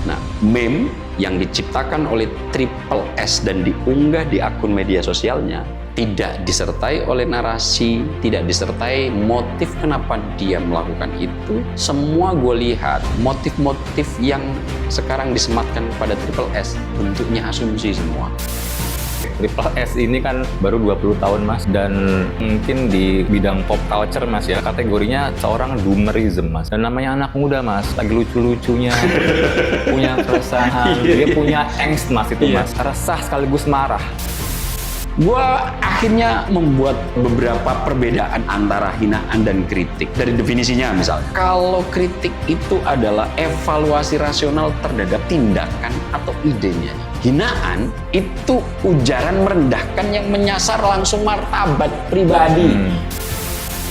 Nah, meme yang diciptakan oleh Triple S dan diunggah di akun media sosialnya tidak disertai oleh narasi, tidak disertai motif kenapa dia melakukan itu. Semua gue lihat motif-motif yang sekarang disematkan pada Triple S bentuknya asumsi semua. Triple S ini kan baru 20 tahun Mas, dan mungkin di bidang pop culture Mas ya, kategorinya seorang doomerism Mas. Dan namanya anak muda Mas, lagi lucu-lucunya, punya keresahan, dia punya angst Mas itu Mas, resah sekaligus marah. Gua akhirnya membuat beberapa perbedaan antara hinaan dan kritik. Dari definisinya misalnya, kalau kritik itu adalah evaluasi rasional terhadap tindakan atau idenya. Hinaan itu ujaran merendahkan yang menyasar langsung martabat pribadi.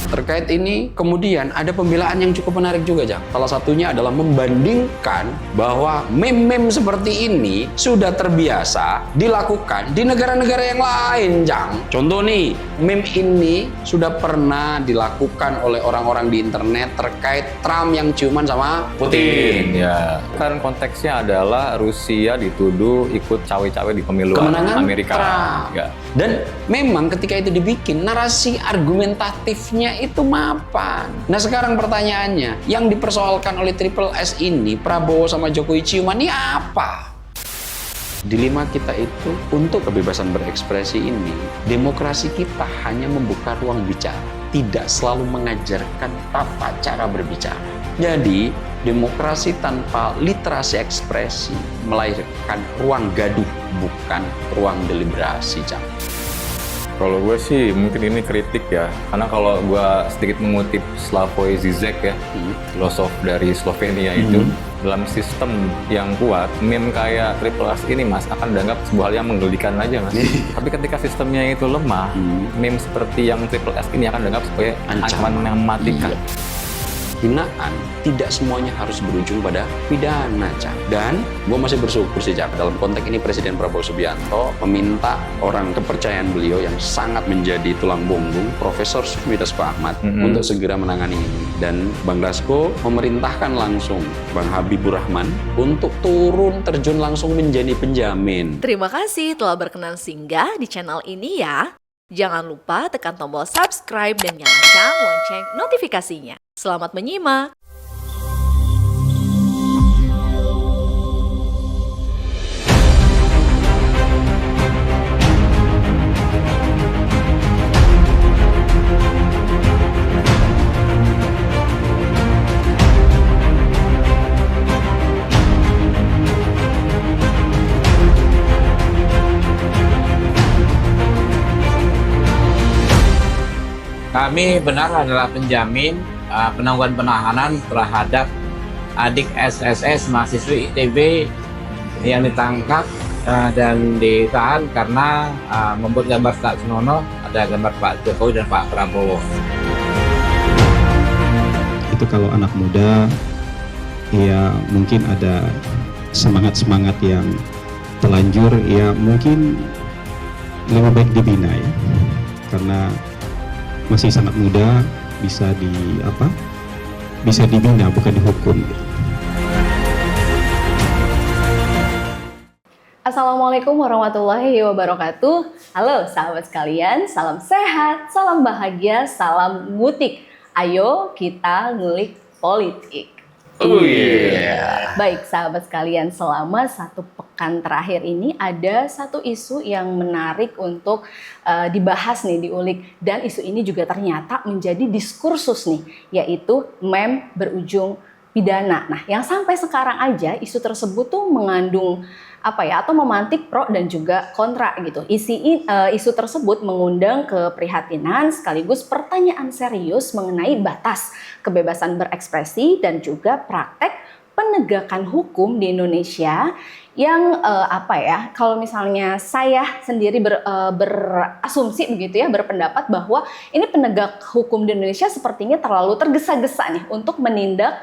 Terkait ini, kemudian ada pembelaan yang cukup menarik juga, Jang. Salah satunya adalah membandingkan bahwa meme-meme seperti ini sudah terbiasa dilakukan di negara-negara yang lain, Jang. Contoh nih, meme ini sudah pernah dilakukan oleh orang-orang di internet terkait Trump yang ciuman sama Putin. Ya, kan konteksnya adalah Rusia dituduh ikut cawe-cawe di pemilu Kemenangan Amerika. Trump. Ya. Dan memang ketika itu dibikin, narasi argumentatifnya itu mapan. Nah sekarang pertanyaannya, yang dipersoalkan oleh Triple S ini, Prabowo sama Jokowi ciuman ini apa? Dilema kita itu untuk kebebasan berekspresi ini, demokrasi kita hanya membuka ruang bicara, tidak selalu mengajarkan tata cara berbicara. Jadi, demokrasi tanpa literasi ekspresi melahirkan ruang gaduh, bukan ruang deliberasi, Cang. Kalau gue sih mungkin ini kritik ya, karena kalau gue sedikit mengutip Slavoj Žižek ya, filosof dari Slovenia itu, dalam sistem yang kuat, meme kayak Triple S ini Mas akan dianggap sebuah hal yang menggelikan aja Mas. Tapi ketika sistemnya itu lemah, meme seperti yang Triple S ini akan dianggap sebagai ancaman yang mematikan. Hinaan tidak semuanya harus berujung pada pidana, Cang. Dan gue masih bersyukur sih, Cang. Dalam konteks ini Presiden Prabowo Subianto meminta orang kepercayaan beliau yang sangat menjadi tulang punggung, Profesor Sufmi Dasko Ahmad, untuk segera menangani ini. Dan Bang Dasko memerintahkan langsung Bang Habibur Rahman untuk turun terjun langsung menjadi penjamin. Terima kasih telah berkenan singgah di channel ini ya. Jangan lupa tekan tombol subscribe dan nyalakan lonceng notifikasinya. Selamat menyimak! Kami benar adalah penjamin penangguhan penahanan terhadap adik SSS mahasiswi ITB yang ditangkap dan ditahan karena membuat gambar tak senonoh, ada gambar Pak Jokowi dan Pak Prabowo. Itu kalau anak muda ya mungkin ada semangat-semangat yang telanjur, ya mungkin lebih baik dibina ya, karena masih sangat muda, bisa dibina bukan dihukum. Assalamualaikum warahmatullahi wabarakatuh. Halo sahabat sekalian, salam sehat, salam bahagia, salam ngutik. Ayo kita ngulik politik. Oh iya. Baik sahabat sekalian, selama satu pekan terakhir ini ada satu isu yang menarik untuk dibahas nih, diulik. Dan isu ini juga ternyata menjadi diskursus nih, yaitu meme berujung pidana. Nah, yang sampai sekarang aja isu tersebut tuh mengandung atau memantik pro dan juga kontra gitu. Isu tersebut mengundang keprihatinan sekaligus pertanyaan serius mengenai batas kebebasan berekspresi dan juga praktek penegakan hukum di Indonesia yang kalau misalnya saya sendiri berasumsi begitu ya, berpendapat bahwa ini penegak hukum di Indonesia sepertinya terlalu tergesa-gesa nih untuk menindak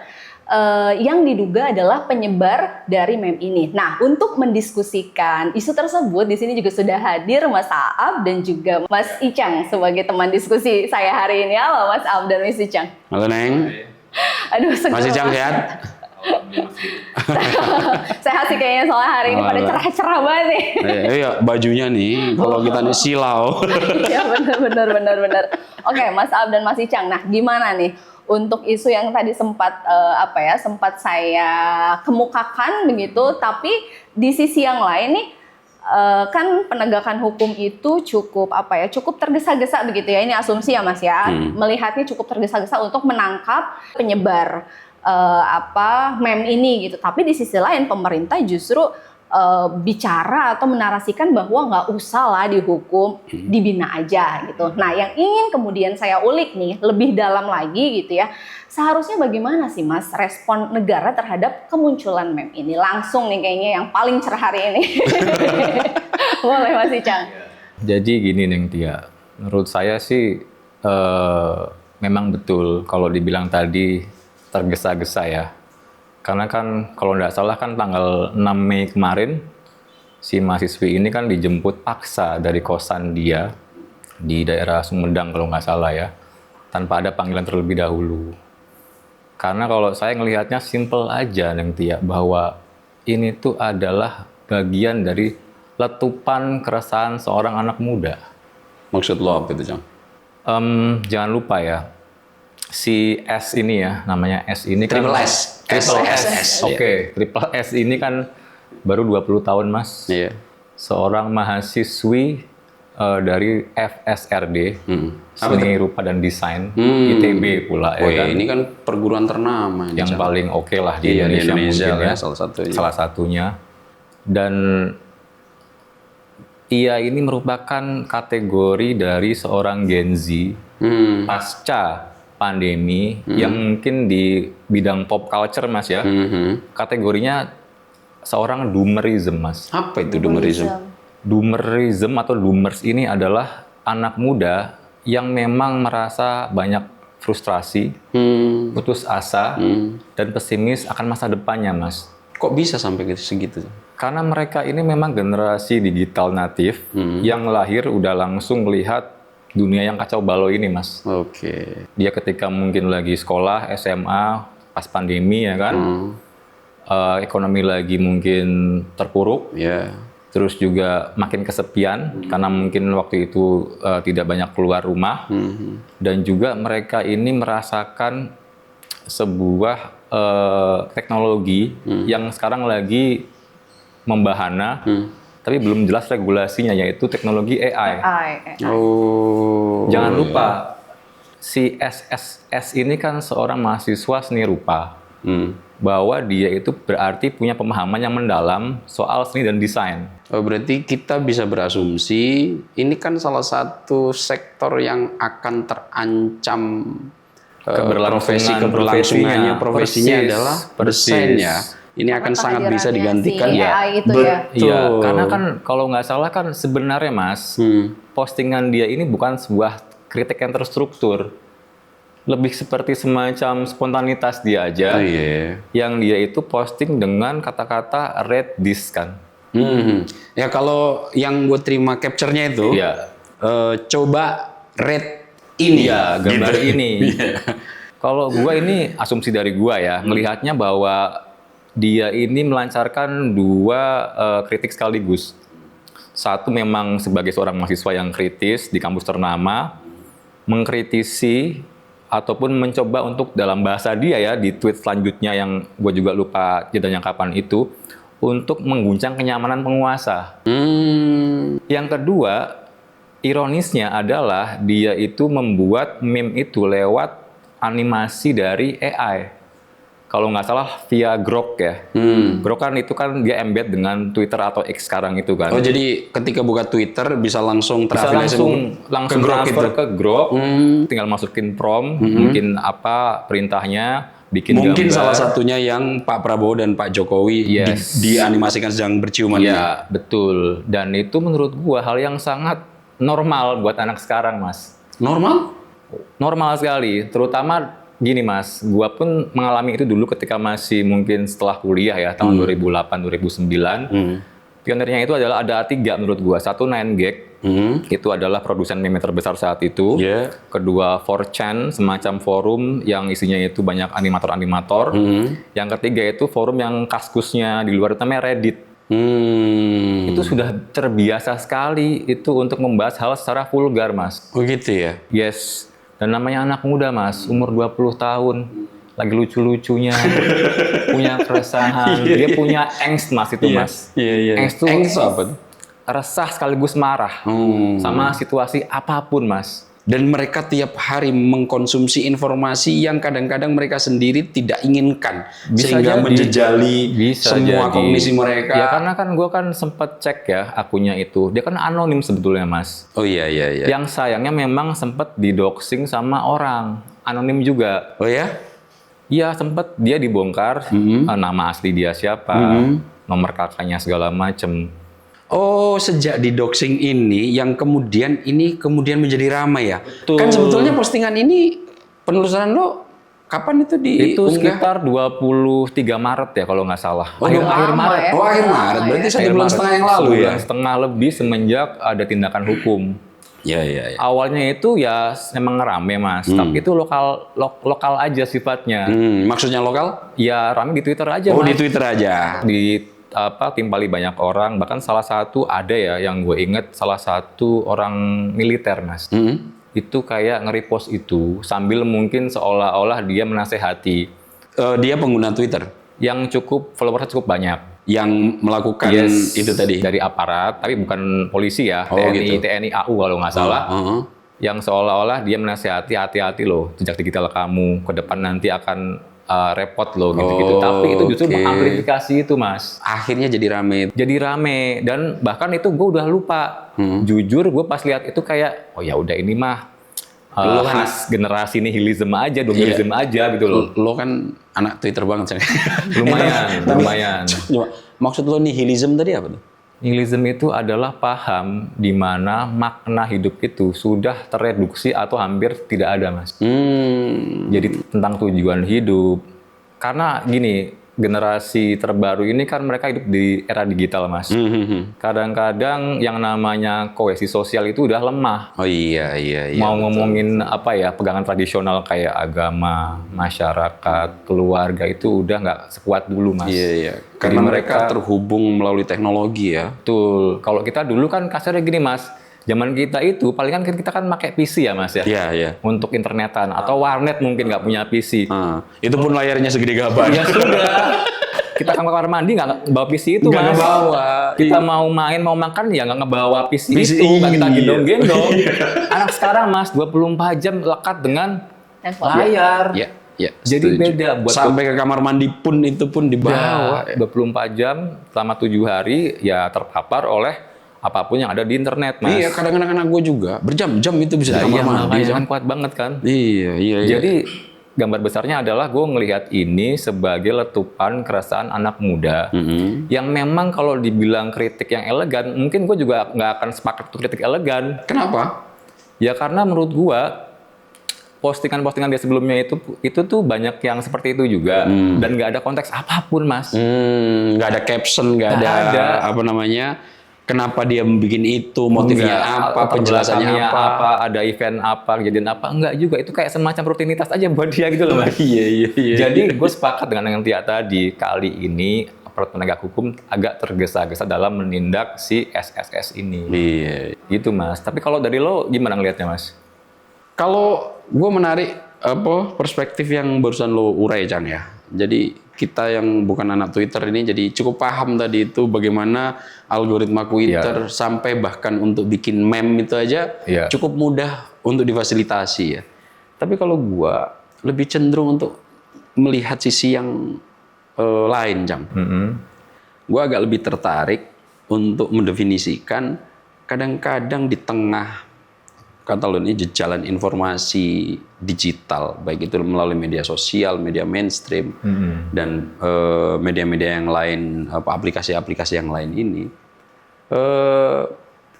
yang diduga adalah penyebar dari meme ini. Nah, untuk mendiskusikan isu tersebut di sini juga sudah hadir Mas Aab dan juga Mas Icang sebagai teman diskusi saya hari ini. Halo Mas Aab dan Mas Icang. Halo Neng. Aduh, Mas Icang sehat? Sehat sih kayaknya soalnya hari ini pada cerah-cerah banget nih. Iya, bajunya nih kalau kita nih silau. Iya benar. Oke, Mas Ab dan Mas Icang. Nah, gimana nih untuk isu yang tadi sempat sempat saya kemukakan begitu, tapi di sisi yang lain nih kan penegakan hukum itu cukup cukup tergesa-gesa begitu ya. Ini asumsi ya Mas ya. Melihatnya cukup tergesa-gesa untuk menangkap penyebar meme ini gitu. Tapi di sisi lain pemerintah justru bicara atau menarasikan bahwa nggak usah lah dihukum, dibina aja gitu. Nah, yang ingin kemudian saya ulik nih lebih dalam lagi gitu ya, seharusnya bagaimana sih Mas respon negara terhadap kemunculan meme ini? Langsung nih kayaknya yang paling cerah hari ini. Boleh Mas Icang. Jadi gini Neng Tia, menurut saya sih memang betul kalau dibilang tadi tergesa-gesa ya. Karena kan kalau nggak salah kan tanggal 6 Mei kemarin si mahasiswi ini kan dijemput paksa dari kosan dia di daerah Sumedang kalau nggak salah ya, tanpa ada panggilan terlebih dahulu. Karena kalau saya ngelihatnya simple aja Neng Tia, bahwa ini tuh adalah bagian dari letupan keresahan seorang anak muda. Maksud lo apa itu, Cang? Jangan lupa ya, si S ini ya, namanya S ini kan Triple S. Oke, Triple S ini kan baru 20 tahun Mas. Iya. Seorang mahasiswi dari FSRD, Seni Rupa dan Desain, ITB pula ya kan. Ini kan perguruan ternama Yang paling oke lah di Iya, Indonesia, mungkin ya, ya. salah satunya. Dan ia ini merupakan kategori dari seorang Gen Z pasca pandemi yang mungkin di bidang pop culture Mas ya. Kategorinya seorang doomerism Mas. Apa itu doomerism? Doomerism atau doomers ini adalah anak muda yang memang merasa banyak frustrasi, putus asa, dan pesimis akan masa depannya Mas. Kok bisa sampai segitu? Karena mereka ini memang generasi digital natif yang lahir udah langsung melihat dunia yang kacau balau ini Mas. Oke. Dia ketika mungkin lagi sekolah, SMA, pas pandemi ya kan, ekonomi lagi mungkin terpuruk, terus juga makin kesepian karena mungkin waktu itu tidak banyak keluar rumah, dan juga mereka ini merasakan sebuah teknologi yang sekarang lagi membahana, tapi belum jelas regulasinya, yaitu teknologi AI. Oh. Jangan lupa, si SSS ini kan seorang mahasiswa seni rupa, bahwa dia itu berarti punya pemahaman yang mendalam soal seni dan desain. Oh, berarti kita bisa berasumsi ini kan salah satu sektor yang akan terancam keberlangsungannya profesinya adalah desain ya. Ini akan sangat bisa digantikan si AI itu ya. Iya, karena kan kalau nggak salah kan sebenarnya Mas, postingan dia ini bukan sebuah kritik yang terstruktur. Lebih seperti semacam spontanitas dia aja. Yang dia itu posting dengan kata-kata read this kan. Ya kalau yang gue terima capture-nya itu, coba read ini. Ya, gambar ini. Kalau gue ini asumsi dari gue ya, melihatnya bahwa dia ini melancarkan dua kritik sekaligus. Satu memang sebagai seorang mahasiswa yang kritis di kampus ternama, mengkritisi ataupun mencoba untuk dalam bahasa dia ya di tweet selanjutnya yang gue juga lupa jedanya kapan itu, untuk mengguncang kenyamanan penguasa. Yang kedua, ironisnya adalah dia itu membuat meme itu lewat animasi dari AI. Kalau nggak salah via Grok ya. Grok kan itu kan dia embed dengan Twitter atau X sekarang itu kan. Oh, jadi ketika buka Twitter bisa langsung terafiliasi langsung transfer ke Grok, tinggal masukin prompt, mungkin apa perintahnya, bikin mungkin gambar. salah satunya yang Pak Prabowo dan Pak Jokowi dianimasikan sedang berciuman. Ya, betul. Dan itu menurut gua hal yang sangat normal buat anak sekarang, Mas. Normal? Normal sekali, terutama gini Mas, gua pun mengalami itu dulu ketika masih mungkin setelah kuliah ya, tahun 2008-2009. Pionirnya itu adalah ada 3 menurut gua. Satu 9gag, itu adalah produsen meme terbesar saat itu. Ya. Kedua 4chan, semacam forum yang isinya itu banyak animator-animator. Yang ketiga itu forum yang kaskusnya di luar itu namanya Reddit. Itu sudah terbiasa sekali itu untuk membahas hal secara vulgar, Mas. Oh gitu ya. Yes. Dan namanya anak muda, Mas, umur 20 tahun. Lagi lucu-lucunya, punya keresahan, dia punya angst, Mas, itu, Mas. Iya. Angst itu Angst apa tuh? resah sekaligus marah sama situasi apapun, Mas. Dan mereka tiap hari mengkonsumsi informasi yang kadang-kadang mereka sendiri tidak inginkan, sehingga jadi. menjejali Bisa semua jadi. kognisi mereka. Ya karena kan gue kan sempet cek ya akunnya itu, dia kan anonim sebetulnya, Mas. Oh iya. Yang sayangnya memang sempet didoxing sama orang, anonim juga. Oh ya? Iya, sempet dia dibongkar, nama asli dia siapa, nomor kakaknya segala macem. Oh, sejak di doxing ini yang kemudian menjadi ramai ya. Betul. Kan sebetulnya postingan ini penelusuran lo kapan itu Itu diunggah? sekitar 23 Maret ya kalau nggak salah. Oh, Akhir akhir lama Maret. ya. Oh, akhir Maret. Berarti satu bulan setengah yang lalu ya. Sebulan setengah lebih semenjak ada tindakan hukum. Iya. Awalnya itu ya memang rame, Mas, tapi itu lokal aja sifatnya. Maksudnya lokal? Ya rame di Twitter aja, Oh, Mas. di Twitter aja. Timpali banyak orang, bahkan salah satu ada ya yang gue inget, salah satu orang militer, Mas. Itu kayak nge-repost itu sambil mungkin seolah-olah dia menasehati. Dia pengguna Twitter Yang followersnya cukup banyak. yang melakukan itu tadi. Dari aparat, tapi bukan polisi ya, Oh, TNI, gitu. TNI AU kalau nggak salah. Heeh. Yang seolah-olah dia menasehati, hati-hati loh, jejak digital kamu, ke depan nanti akan repot loh, gitu-gitu. Tapi itu justru oke. mengamplifikasi itu, Mas. Akhirnya jadi rame. Jadi rame, dan bahkan itu gue udah lupa. Jujur gue pas lihat itu kayak, oh ya udah ini mah khas generasi nihilisme aja, dominisme aja gitu loh. Lo kan anak Twitter banget, Cang. Lumayan. Cuma, maksud lo nihilism tadi apa tuh? Nihilisme itu adalah paham di mana makna hidup itu sudah tereduksi atau hampir tidak ada, Mas. Jadi tentang tujuan hidup. Karena gini, generasi terbaru ini kan mereka hidup di era digital, Mas. Kadang-kadang yang namanya kohesi sosial itu udah lemah. Oh iya. Mau ngomongin apa ya, pegangan tradisional kayak agama, masyarakat, keluarga itu udah nggak sekuat dulu, Mas. Iya. Karena mereka terhubung melalui teknologi ya. Betul. Kalau kita dulu kan kasarnya gini, Mas. Zaman kita itu palingan kita kan pakai PC ya, Mas ya. Iya. Untuk internetan atau warnet mungkin nggak punya PC. Itu pun layarnya segede gaban. Ya sudah. Kita ke kamar mandi nggak bawa PC itu, Nggak Mas. ngebawa. Kita mau main, mau makan ya nggak ngebawa PC PC, itu. Nggak kita iya. gendong-gendong. Anak sekarang, Mas, 24 jam lekat dengan layar. Iya. Jadi setuju. beda buat Sampai ke kamar mandi pun itu pun dibawa. 24 jam selama 7 hari ya terpapar oleh apapun yang ada di internet, Mas. Iya, kadang-kadang anak gue juga berjam-jam itu bisa di Iya, kamar mandi. makanya kan kuat banget kan. Iya. Jadi gambar besarnya adalah gue ngelihat ini sebagai letupan keresahan anak muda yang memang kalau dibilang kritik yang elegan, mungkin gue juga nggak akan sepakat untuk kritik elegan. Kenapa? Ya karena menurut gue postingan-postingan dia sebelumnya itu tuh banyak yang seperti itu juga dan nggak ada konteks apapun, Mas. Nggak ada caption, nggak ada apa namanya. Kenapa dia bikin itu, motifnya apa, penjelasannya apa, ada event apa, kejadian apa, enggak juga. Itu kayak semacam rutinitas aja buat dia gitu loh, Mas. Iya. Jadi gue sepakat dengan yang Tia tadi, kali ini aparat penegak hukum agak tergesa-gesa dalam menindak si SSS ini. Iya. Gitu, Mas. Tapi kalau dari lo gimana ngelihatnya, Mas? Kalau gue menarik perspektif yang barusan lo urai, Chan ya. Jadi kita yang bukan anak Twitter ini jadi cukup paham tadi itu bagaimana algoritma Twitter sampai bahkan untuk bikin meme itu aja cukup mudah untuk difasilitasi ya. Tapi kalau gue lebih cenderung untuk melihat sisi yang lain, Cang. Gue agak lebih tertarik untuk mendefinisikan kadang-kadang di tengah kata lo ini jejalan informasi digital, baik itu melalui media sosial, media mainstream, dan media-media yang lain, aplikasi-aplikasi yang lain ini.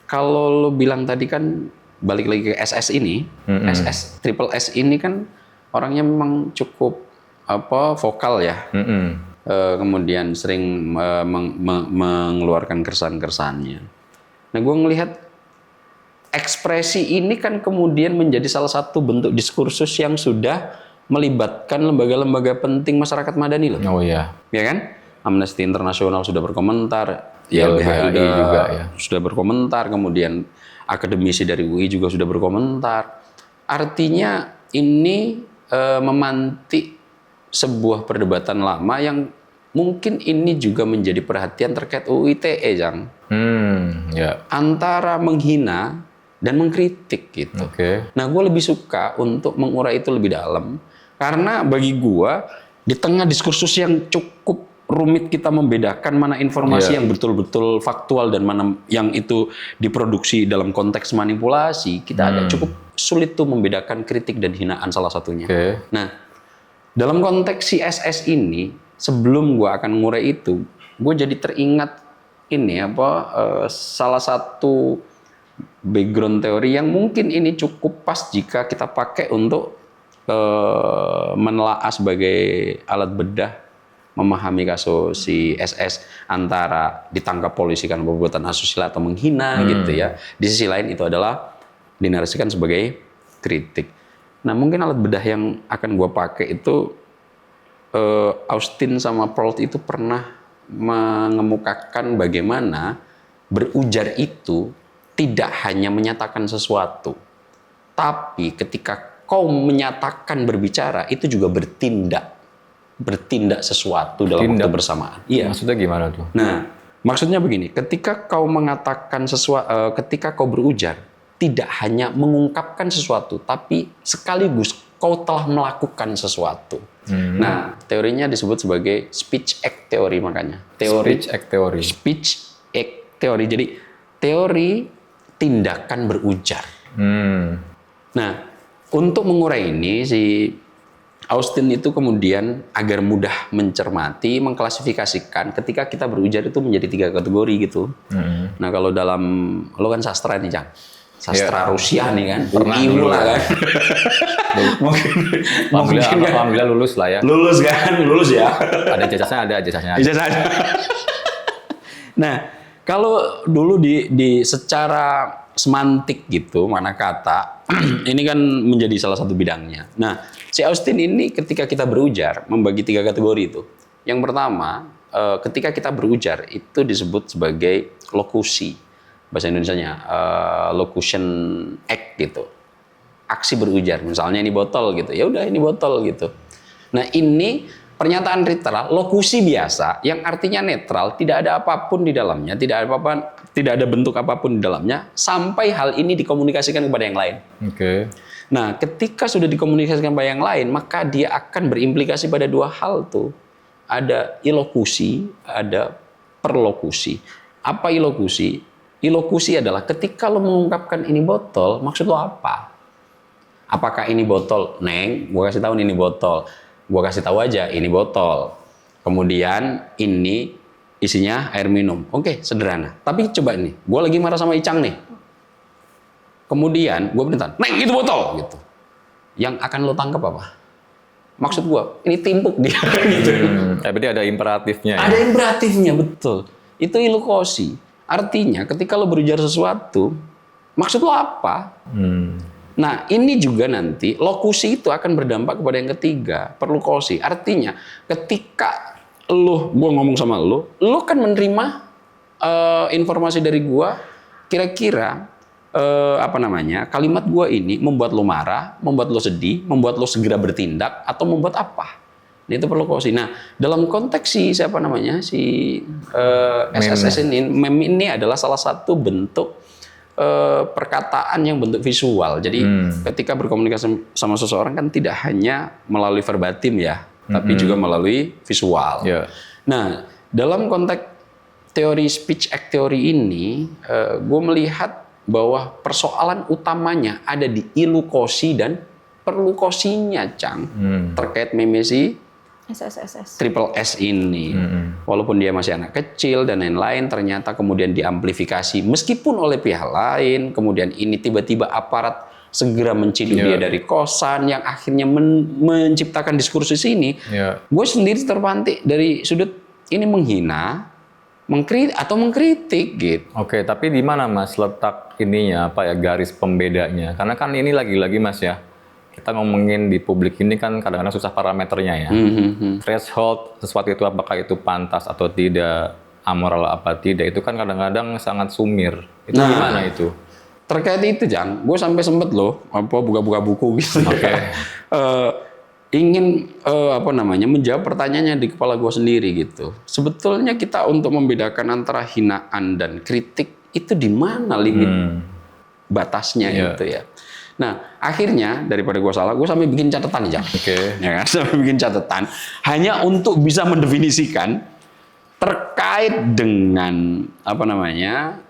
Kalau lo bilang tadi kan balik lagi ke SS ini, triple S ini kan orangnya memang cukup vokal ya, kemudian sering mengeluarkan keresahan-keresahannya. Nah, gue ngelihat ekspresi ini kan kemudian menjadi salah satu bentuk diskursus yang sudah melibatkan lembaga-lembaga penting masyarakat madani loh. Oh iya. Ya kan? Amnesty Internasional sudah berkomentar, YLBHI juga ya. sudah berkomentar, kemudian akademisi dari UI juga sudah berkomentar. Artinya ini memantik sebuah perdebatan lama yang mungkin ini juga menjadi perhatian terkait UU ITE, Jang. Ya. Antara menghina dan mengkritik gitu. Oke. Nah, gue lebih suka untuk mengurai itu lebih dalam karena bagi gue di tengah diskursus yang cukup rumit kita membedakan mana informasi yang betul-betul faktual dan mana yang itu diproduksi dalam konteks manipulasi, kita agak cukup sulit tuh membedakan kritik dan hinaan salah satunya. Oke. Nah, dalam konteks si SS ini, sebelum gue akan ngurai itu, gue jadi teringat ini salah satu background teori yang mungkin ini cukup pas jika kita pakai untuk menelaah sebagai alat bedah memahami kasus si SS antara ditangkap polisi karena perbuatan asusila atau menghina gitu ya. Di sisi lain itu adalah dinarasikan sebagai kritik. Nah, mungkin alat bedah yang akan gue pakai itu Austin sama Prout itu pernah mengemukakan bagaimana berujar itu tidak hanya menyatakan sesuatu, tapi ketika kau menyatakan berbicara itu juga bertindak sesuatu dalam waktu bersamaan. Iya. Maksudnya gimana tuh? Nah, maksudnya begini, ketika kau mengatakan sesuatu, ketika kau berujar, tidak hanya mengungkapkan sesuatu, tapi sekaligus kau telah melakukan sesuatu. Nah, teorinya disebut sebagai speech act teori makanya. Speech act teori. Speech act teori. Jadi teori tindakan berujar. Nah, untuk mengurai ini si Austin itu kemudian agar mudah mencermati, mengklasifikasikan ketika kita berujar itu menjadi 3 kategori gitu. Nah, kalau dalam, lo kan sastra nih, Cang. Sastra Rusia nih kan. Pernah UI dulu lah kan. mungkin Alhamdulillah lulus lah ya. Lulus kan, lulus ya. Ada jasanya. Ijazahnya. Nah, kalau dulu di secara semantik gitu, mana kata, ini kan menjadi salah satu bidangnya. Nah, si Austin ini ketika kita berujar membagi 3 kategori itu. Yang pertama, ketika kita berujar itu disebut sebagai lokusi. Bahasa Indonesianya locution act gitu. Aksi berujar, misalnya ini botol gitu. Ya udah ini botol gitu. Nah, ini pernyataan literal, lokusi biasa yang artinya netral, tidak ada apapun di dalamnya, tidak ada bentuk apapun di dalamnya sampai hal ini dikomunikasikan kepada yang lain. Oke. Nah, ketika sudah dikomunikasikan kepada yang lain, maka dia akan berimplikasi pada 2 hal tuh. Ada ilokusi, ada perlokusi. Apa ilokusi? Ilokusi adalah ketika lo mengungkapkan ini botol, maksud lo apa? Apakah ini botol? Neng, gue kasih tahu ini botol. Gue kasih tahu aja ini botol. Kemudian ini isinya air minum. Oke, sederhana. Tapi coba nih, gue lagi marah sama Icang nih. Kemudian gue perintah, Neng itu botol gitu. Yang akan lo tangkap apa? Maksud gue, ini timpuk dia. Gitu. Berarti ada imperatifnya. Ada imperatifnya, betul. Itu ilukosi. Artinya ketika lo berujar sesuatu, maksud lo apa? Nah, ini juga nanti lokusi itu akan berdampak kepada yang ketiga, perlukosi. Artinya ketika gue ngomong sama lo kan menerima informasi dari gue, kira-kira kalimat gue ini membuat lo marah, membuat lo sedih, membuat lo segera bertindak, atau membuat apa? Ini itu perlukosi. Nah, dalam konteks si SSS ini, meme ini adalah salah satu bentuk perkataan yang bentuk visual. Jadi ketika berkomunikasi sama seseorang kan tidak hanya melalui verbatim ya, tapi juga melalui visual. Yeah. Nah, dalam konteks teori speech act teori ini, gue melihat bahwa persoalan utamanya ada di ilukosi dan perlukosinya, Cang, terkait meme si Triple S ini. Walaupun dia masih anak kecil dan lain-lain, ternyata kemudian diamplifikasi meskipun oleh pihak lain, kemudian ini tiba-tiba aparat segera menciduk dia dari kosan yang akhirnya menciptakan diskursus ini. Gue sendiri terpantik dari sudut ini menghina, mengkritik gitu. Oke, tapi di mana Mas letak ininya apa ya garis pembedanya? Karena kan ini lagi-lagi Mas ya, kita ngomongin di publik ini kan kadang-kadang susah parameternya ya. Threshold sesuatu itu apakah itu pantas atau tidak, amoral apa tidak, itu kan kadang-kadang sangat sumir. Itu Nah, gimana itu? Terkait itu, Jang, gue sampai sempet loh buka-buka buku gitu. Oke. Ingin menjawab pertanyaannya di kepala gue sendiri gitu. Sebetulnya kita untuk membedakan antara hinaan dan kritik itu di mana limit batasnya Iya. itu ya. Nah, akhirnya daripada gue salah, gue sampai bikin catatan nih, Jang. Oke. Ya kan? Sampai bikin catatan hanya untuk bisa mendefinisikan terkait dengan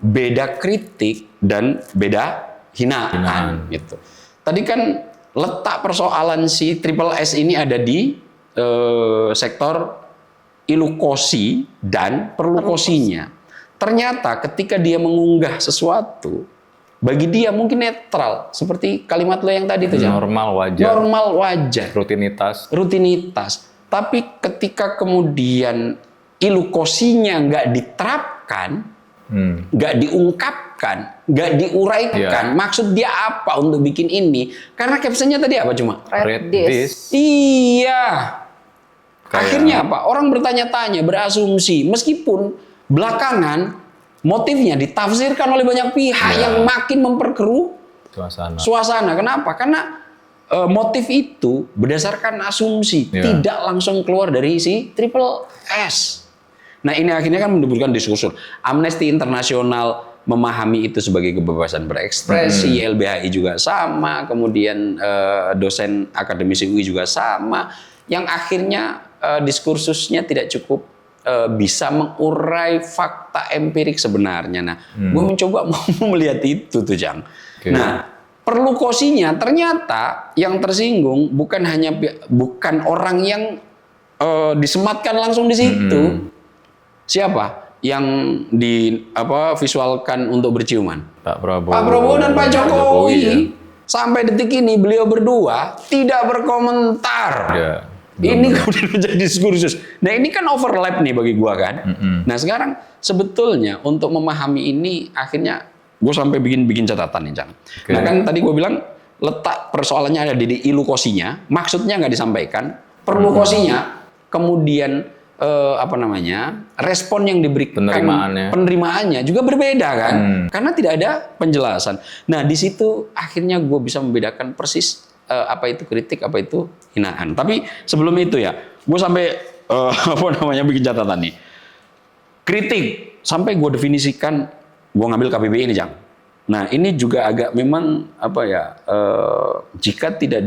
beda kritik dan beda hinaan. Gitu. Tadi kan letak persoalan si Triple S ini ada di sektor ilukosi dan perlukosinya. Ternyata ketika dia mengunggah sesuatu, bagi dia mungkin netral, seperti kalimat lo yang tadi itu, Jang. Normal, wajar. Normal, wajar. Rutinitas. Tapi ketika kemudian ilukosinya nggak diterapkan, nggak diungkapkan, nggak diuraikan, maksud dia apa untuk bikin ini? Karena captionnya tadi apa cuma? Read this. Iya. Akhirnya apa? Orang bertanya-tanya, berasumsi, meskipun belakangan motifnya ditafsirkan oleh banyak pihak yang makin memperkeruh suasana. Kenapa? Karena motif itu berdasarkan asumsi, tidak langsung keluar dari si Triple S. Nah, ini akhirnya kan menimbulkan diskursus. Amnesty International memahami itu sebagai kebebasan berekspresi, LBHI juga sama, kemudian dosen akademisi UI juga sama, yang akhirnya diskursusnya tidak cukup bisa mengurai fakta empirik sebenarnya. Nah, gue mencoba mau melihat itu tuh, Jang. Nah, perlukosinya ternyata yang tersinggung bukan orang yang disematkan langsung di situ. Siapa yang visualkan untuk berciuman? Pak Prabowo. Pak Prabowo dan Pak Jokowi. Ya. Sampai detik ini beliau berdua tidak berkomentar. Ya, ini kemudian menjadi diskursus. Nah, ini kan overlap nih bagi gua kan. Nah, sekarang sebetulnya untuk memahami ini akhirnya gue sampai bikin catatan nih, Cang. Nah, kan tadi gue bilang letak persoalannya ada di ilukosinya, maksudnya nggak disampaikan, perlukosinya, kemudian respon yang diberikan, penerimaannya juga berbeda kan, karena tidak ada penjelasan. Nah, di situ akhirnya gue bisa membedakan persis apa itu kritik, apa itu hinaan. Tapi sebelum itu ya, gue sampai bikin catatan nih. Kritik sampai gue definisikan, gue ngambil KBBI ini, Jang. Nah, ini juga agak memang jika tidak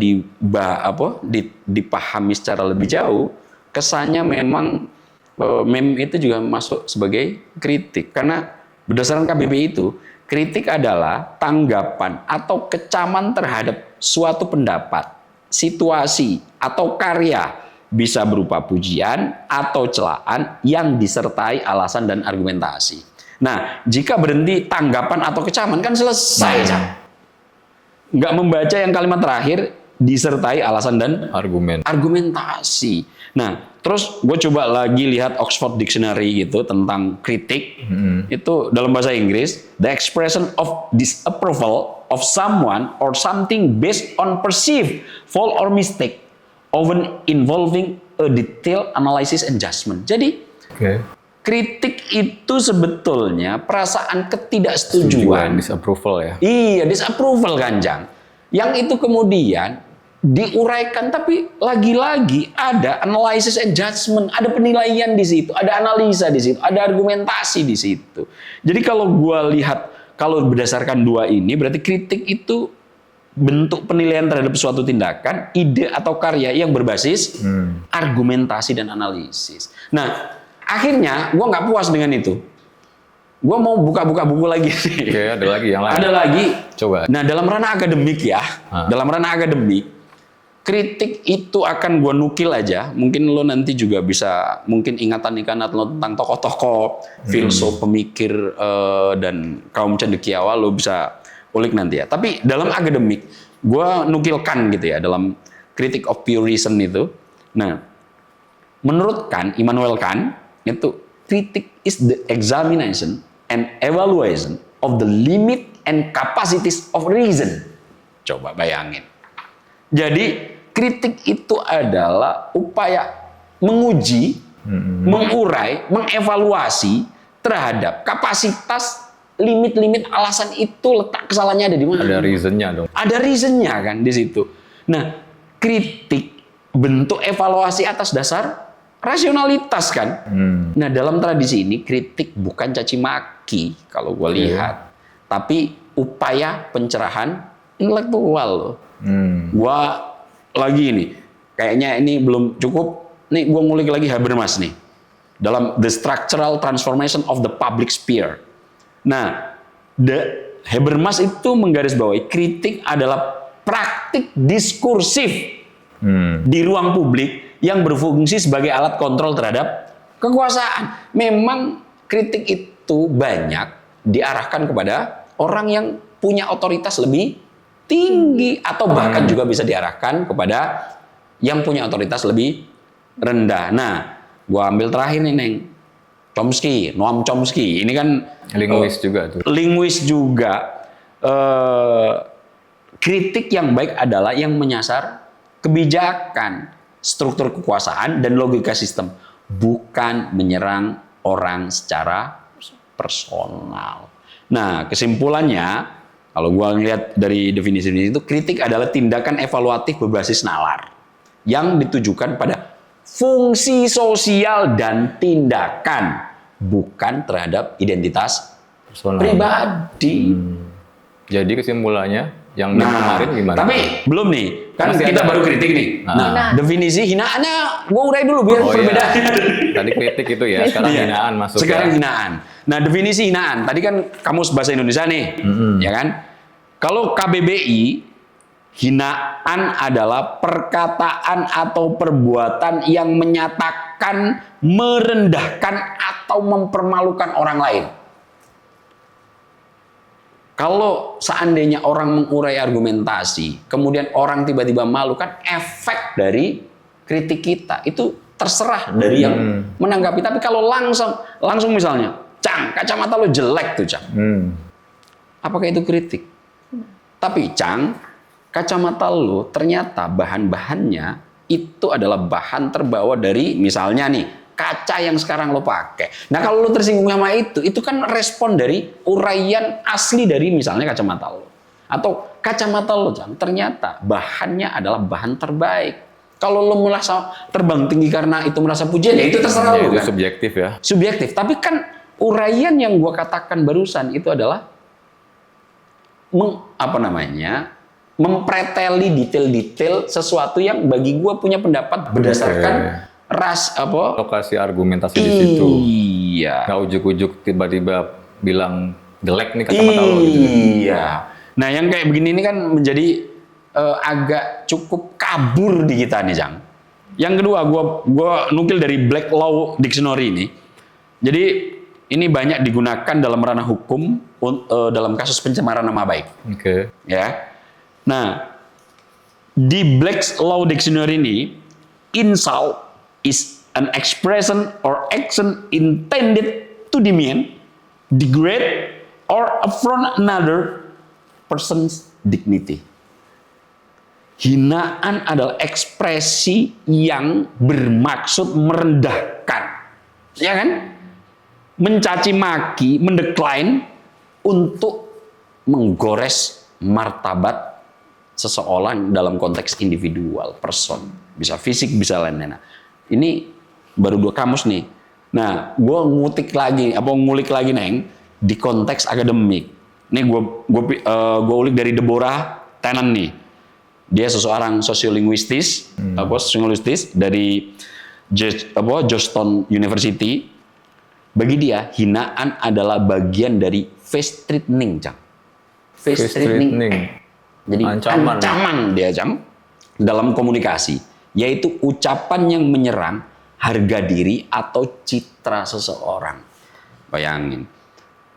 dipahami secara lebih jauh, kesannya memang meme itu juga masuk sebagai kritik. Karena berdasarkan KBBI itu, kritik adalah tanggapan atau kecaman terhadap suatu pendapat, situasi, atau karya, bisa berupa pujian atau celaan yang disertai alasan dan argumentasi. Nah, jika berhenti tanggapan atau kecaman kan selesai. Nggak membaca yang kalimat terakhir disertai alasan dan argumentasi. Nah, terus gue coba lagi lihat Oxford Dictionary gitu tentang kritik. Itu dalam bahasa Inggris, the expression of disapproval of someone or something based on perceived fault or mistake, often involving a detailed analysis and judgment. Jadi, kritik itu sebetulnya perasaan ketidaksetujuan. Disapproval ya? Iya, disapproval kan, Jang. Yang itu kemudian diuraikan, tapi lagi-lagi ada analysis and judgment, ada penilaian di situ, ada analisa di situ, ada argumentasi di situ. Jadi kalau gua lihat, kalau berdasarkan dua ini, berarti kritik itu bentuk penilaian terhadap suatu tindakan, ide atau karya yang berbasis argumentasi dan analisis. Nah, akhirnya gua nggak puas dengan itu. Gua mau buka-buka buku lagi. Oke, ada lagi yang lain. Ada lagi. Coba. Nah, dalam ranah akademik ya, dalam ranah akademik, kritik itu akan gua nukil aja. Mungkin lo nanti juga bisa, mungkin ingatan-ingatan lo tentang tokoh-tokoh, filsuf, pemikir, dan kaum cendekiawa lo bisa ulik nanti ya. Tapi dalam akademik, gua nukilkan gitu ya, dalam Critique of Pure Reason itu. Nah, menurut Kant, Immanuel Kant, itu Kritik is the examination and evaluation of the limit and capacities of reason. Coba bayangin. Jadi kritik itu adalah upaya menguji, mengurai, mengevaluasi terhadap kapasitas limit-limit alasan itu, letak kesalahannya ada di mana. Ada reasonnya dong. Ada reasonnya kan di situ. Nah, kritik bentuk evaluasi atas dasar rasionalitas kan. Nah, dalam tradisi ini kritik bukan caci maki kalau gue lihat, tapi upaya pencerahan intelektual loh. Gua lagi nih, kayaknya ini belum cukup. Nih gua ngulik lagi Habermas nih dalam The Structural Transformation of the Public Sphere. Nah, Habermas itu menggarisbawahi kritik adalah praktik diskursif di ruang publik yang berfungsi sebagai alat kontrol terhadap kekuasaan. Memang kritik itu banyak diarahkan kepada orang yang punya otoritas lebih tinggi, atau bahkan juga bisa diarahkan kepada yang punya otoritas lebih rendah. Nah, gua ambil terakhir nih, Neng. Chomsky, Noam Chomsky. Ini kan Linguis juga tuh. Linguis juga. Kritik yang baik adalah yang menyasar kebijakan, struktur kekuasaan, dan logika sistem, bukan menyerang orang secara personal. Nah, kesimpulannya, kalau gue ngelihat dari definisi ini itu, kritik adalah tindakan evaluatif berbasis nalar yang ditujukan pada fungsi sosial dan tindakan, bukan terhadap identitas Personal. pribadi. Jadi kesimpulannya yang kemarin gimana? Tapi belum nih, kan Masih kita ada. baru kritik nih. Nah, definisi hinaannya gue urai dulu biar perbedaannya. Tadi kritik itu ya, sekarang Iya. hinaan masuk. Sekarang ya. hinaan. Nah, definisi hinaan. Tadi kan kamus bahasa Indonesia nih, ya kan? Kalau KBBI, hinaan adalah perkataan atau perbuatan yang menyatakan, merendahkan, atau mempermalukan orang lain. Kalau seandainya orang mengurai argumentasi, kemudian orang tiba-tiba malu, kan efek dari kritik kita itu terserah dari yang menanggapi. Tapi kalau langsung misalnya, Cang, kacamata lo jelek tuh, Cang. Apakah itu kritik? Tapi Cang, kacamata lo ternyata bahan-bahannya itu adalah bahan terbawa dari misalnya nih kaca yang sekarang lo pakai. Nah, kalau lo tersinggung sama itu kan respon dari uraian asli dari misalnya kacamata lo. Atau kacamata lo, Cang, ternyata bahannya adalah bahan terbaik. Kalau lo merasa terbang tinggi karena itu merasa pujian, ya itu terserah lo Itu kan. subjektif ya. Subjektif. Tapi kan uraian yang gua katakan barusan itu adalah mempreteli detail-detail sesuatu yang bagi gua punya pendapat berdasarkan Lokasi argumentasi di situ. Iya. Nggak ujuk-ujuk tiba-tiba bilang jelek nih kacamata lo gitu. Iya. Nah, yang kayak begini ini kan menjadi agak cukup kabur di kita nih, Cang. Yang kedua, gua nukil dari Black Law Dictionary ini. Jadi ini banyak digunakan dalam ranah hukum dalam kasus pencemaran nama baik. Oke. Ya. Nah, di Black Law Dictionary ini, insult is an expression or action intended to demean, degrade, or affront another person's dignity. Hinaan adalah ekspresi yang bermaksud merendahkan, ya kan? Mencaci maki, mendekline untuk menggores martabat seseorang dalam konteks individual, person, bisa fisik, bisa lain-lain. Nah, ini baru 2 kamus nih. Nah, gue ngulik lagi, Neng, di konteks akademik. Nih gue ulik dari Deborah Tannen nih. Dia seseorang sosiolinguistis, sosiolinguistis dari Georgetown University. Bagi dia, hinaan adalah bagian dari face threatening, Cang. Face threatening. Jadi ancaman dia, Cang, dalam komunikasi, yaitu ucapan yang menyerang harga diri atau citra seseorang. Bayangin.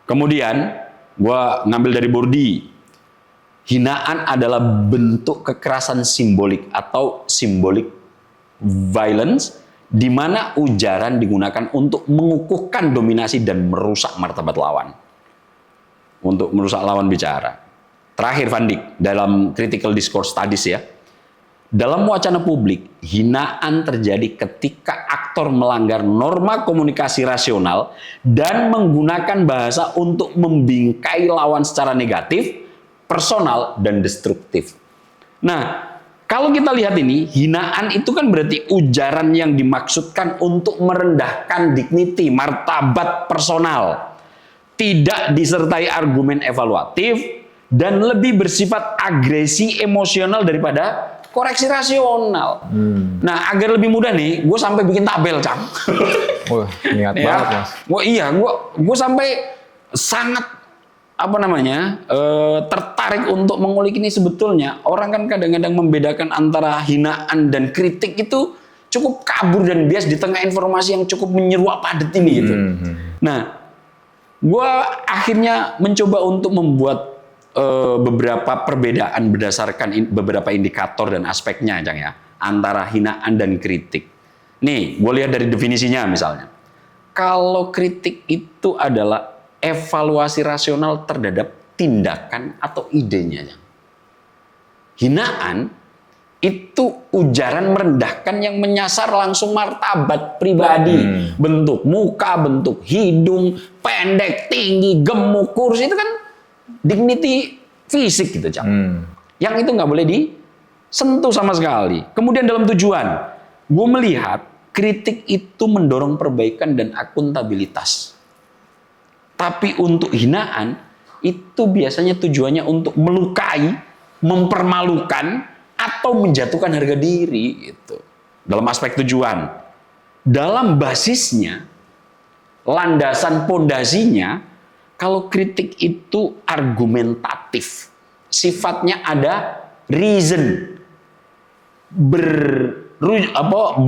Kemudian, gua ngambil dari Bourdieu. Hinaan adalah bentuk kekerasan simbolik atau symbolic violence di mana ujaran digunakan untuk mengukuhkan dominasi dan merusak martabat lawan. Untuk merusak lawan bicara. Terakhir, Van Dijk, dalam critical discourse studies ya, dalam wacana publik, hinaan terjadi ketika aktor melanggar norma komunikasi rasional dan menggunakan bahasa untuk membingkai lawan secara negatif, personal, dan destruktif. Nah, kalau kita lihat ini, hinaan itu kan berarti ujaran yang dimaksudkan untuk merendahkan dignity, martabat personal. Tidak disertai argumen evaluatif dan lebih bersifat agresi emosional daripada koreksi rasional. Nah, agar lebih mudah nih, gue sampai bikin tabel, Cang. Wah, niat Ya. banget, Mas. Gue sampai sangat tertarik untuk mengulik ini. Sebetulnya orang kan kadang-kadang membedakan antara hinaan dan kritik itu cukup kabur dan bias di tengah informasi yang cukup menyeruak padat ini gitu. Nah, gue akhirnya mencoba untuk membuat beberapa perbedaan berdasarkan beberapa indikator dan aspeknya, Cang, ya, antara hinaan dan kritik. Nih, gue lihat dari definisinya misalnya. Kalau kritik itu adalah evaluasi rasional terhadap tindakan atau idenya. Hinaan itu ujaran merendahkan yang menyasar langsung martabat pribadi. Bentuk muka, bentuk hidung, pendek, tinggi, gemuk, kurus, itu kan dignity fisik gitu, Cang. Yang itu nggak boleh disentuh sama sekali. Kemudian dalam tujuan, gue melihat kritik itu mendorong perbaikan dan akuntabilitas. Tapi untuk hinaan, itu biasanya tujuannya untuk melukai, mempermalukan, atau menjatuhkan harga diri. Gitu. Dalam aspek tujuan. Dalam basisnya, landasan pondasinya, kalau kritik itu argumentatif. Sifatnya ada reason.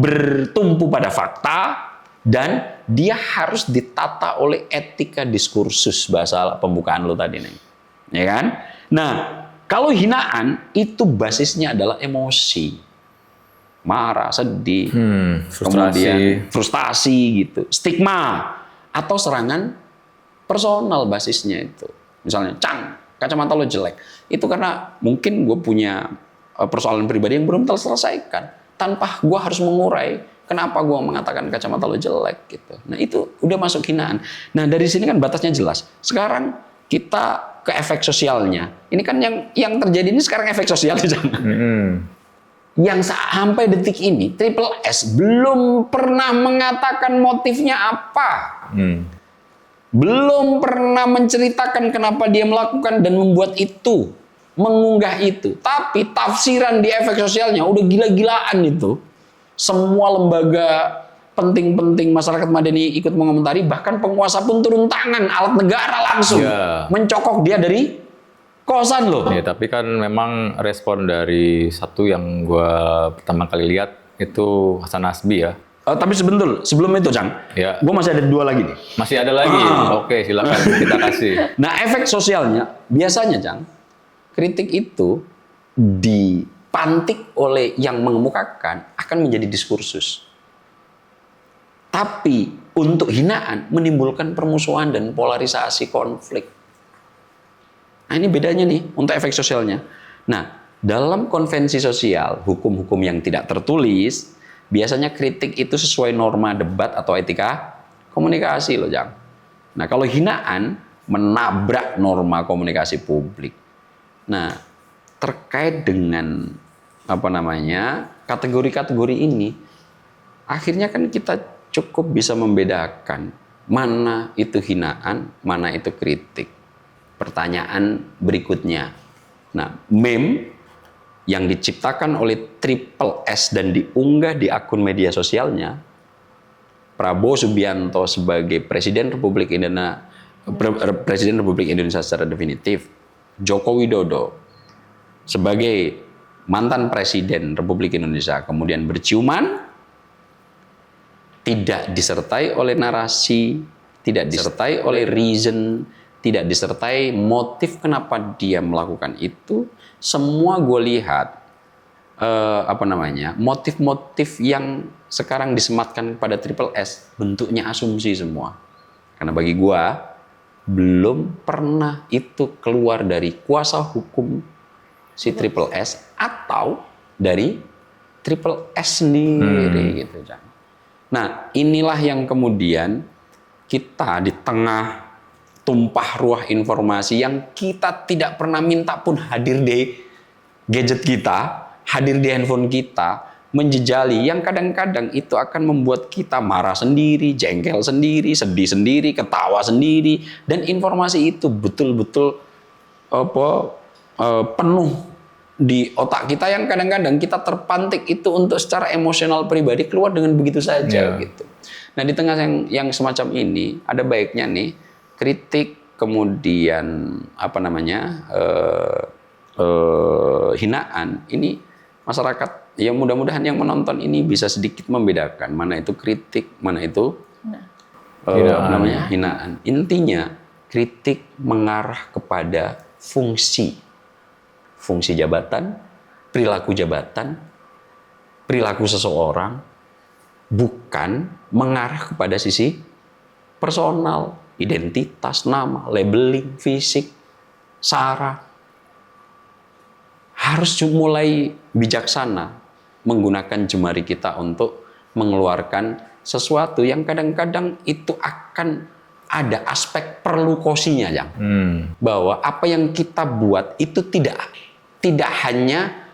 Bertumpu pada fakta, dan dia harus ditata oleh etika diskursus, bahasa pembukaan lo tadi nih, ya kan? Nah, kalau hinaan itu basisnya adalah emosi, marah, sedih, kemudian frustasi gitu, stigma atau serangan personal basisnya itu. Misalnya, Cang, kacamata lo jelek, itu karena mungkin gue punya persoalan pribadi yang belum terselesaikan, tanpa gue harus mengurai. Kenapa gue mengatakan kacamata lo jelek gitu. Nah, itu udah masuk hinaan. Nah, dari sini kan batasnya jelas. Sekarang kita ke efek sosialnya. Ini kan yang terjadi ini sekarang efek sosialnya. Yang sampai detik ini Triple S belum pernah mengatakan motifnya apa. Belum pernah menceritakan kenapa dia melakukan dan membuat itu, mengunggah itu. Tapi tafsiran di efek sosialnya udah gila-gilaan itu. Semua lembaga penting-penting masyarakat madani ikut mengomentari, bahkan penguasa pun turun tangan, alat negara langsung mencokok dia dari kosan loh. Ya, tapi kan memang respon dari satu yang gue pertama kali lihat itu Hasan Nasbi ya. Tapi sebelum itu, Cang, Ya. gue masih ada 2 lagi nih. Masih ada lagi? Oke, silakan kita kasih. Nah, efek sosialnya biasanya, Cang, kritik itu dipantik oleh yang mengemukakan akan menjadi diskursus. Tapi untuk hinaan menimbulkan permusuhan dan polarisasi konflik. Nah, ini bedanya nih untuk efek sosialnya. Nah, dalam konvensi sosial, hukum-hukum yang tidak tertulis, biasanya kritik itu sesuai norma debat atau etika komunikasi loh, Jang. Nah, kalau hinaan menabrak norma komunikasi publik. Nah, terkait dengan kategori-kategori ini, akhirnya kan kita cukup bisa membedakan mana itu hinaan, mana itu kritik. Pertanyaan berikutnya. Nah, meme yang diciptakan oleh Triple S dan diunggah di akun media sosialnya, Prabowo Subianto sebagai Presiden Republik Indonesia secara definitif, Joko Widodo sebagai mantan Presiden Republik Indonesia kemudian berciuman, tidak disertai oleh narasi, tidak disertai oleh reason, tidak disertai motif kenapa dia melakukan itu. Semua gue lihat motif-motif yang sekarang disematkan pada Triple S bentuknya asumsi semua. Karena bagi gua belum pernah itu keluar dari kuasa hukum si Triple S atau dari Triple S sendiri gitu, Cang. Nah, inilah yang kemudian kita di tengah tumpah ruah informasi yang kita tidak pernah minta pun hadir di gadget kita, hadir di handphone kita, menjejali yang kadang-kadang itu akan membuat kita marah sendiri, jengkel sendiri, sedih sendiri, ketawa sendiri, dan informasi itu betul-betul penuh di otak kita yang kadang-kadang kita terpantik itu untuk secara emosional pribadi keluar dengan begitu saja gitu. Nah, di tengah yang semacam ini ada baiknya nih kritik, kemudian hinaan ini masyarakat yang mudah-mudahan yang menonton ini bisa sedikit membedakan mana itu kritik, mana itu hinaan. Intinya kritik mengarah kepada fungsi jabatan, perilaku seseorang, bukan mengarah kepada sisi personal, identitas, nama, labeling, fisik, sara. Harus mulai bijaksana menggunakan jemari kita untuk mengeluarkan sesuatu yang kadang-kadang itu akan ada aspek perlu kosinya, Jang. Bahwa apa yang kita buat itu tidak hanya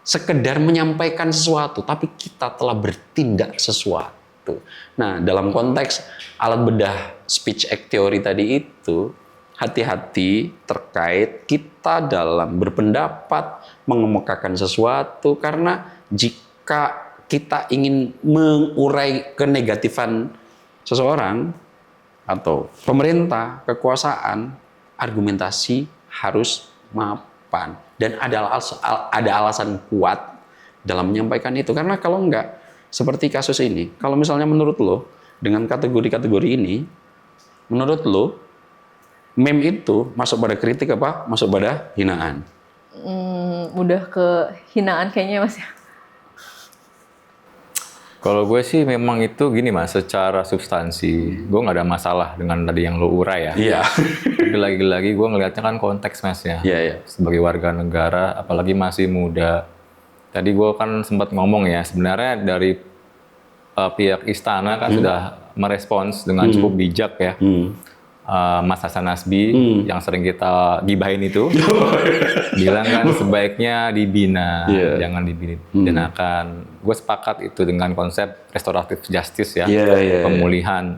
sekedar menyampaikan sesuatu, tapi kita telah bertindak sesuatu. Nah, dalam konteks alat bedah speech act theory tadi itu, hati-hati terkait kita dalam berpendapat, mengemukakan sesuatu, karena jika kita ingin mengurai kenegatifan seseorang atau pemerintah, kekuasaan, argumentasi harus mapan. Dan ada alasan kuat dalam menyampaikan itu. Karena kalau enggak, seperti kasus ini, kalau misalnya menurut lo, dengan kategori-kategori ini, menurut lo, meme itu masuk pada kritik apa? Masuk pada hinaan? Udah ke hinaan kayaknya, Mas. Kalau gue sih memang itu gini Mas, secara substansi gue nggak ada masalah dengan tadi yang lo urai ya. Iya. Tapi lagi-lagi gue ngelihatnya kan konteks Mas ya. Iya. Sebagai warga negara, apalagi masih muda. Tadi gue kan sempat ngomong ya, sebenarnya dari pihak istana kan sudah merespons dengan cukup bijak ya. Mas Hasan Nasbi yang sering kita gibahin itu bilang kan sebaiknya dibina, jangan dibinakan. Gue sepakat itu dengan konsep restoratif justice ya, pemulihan.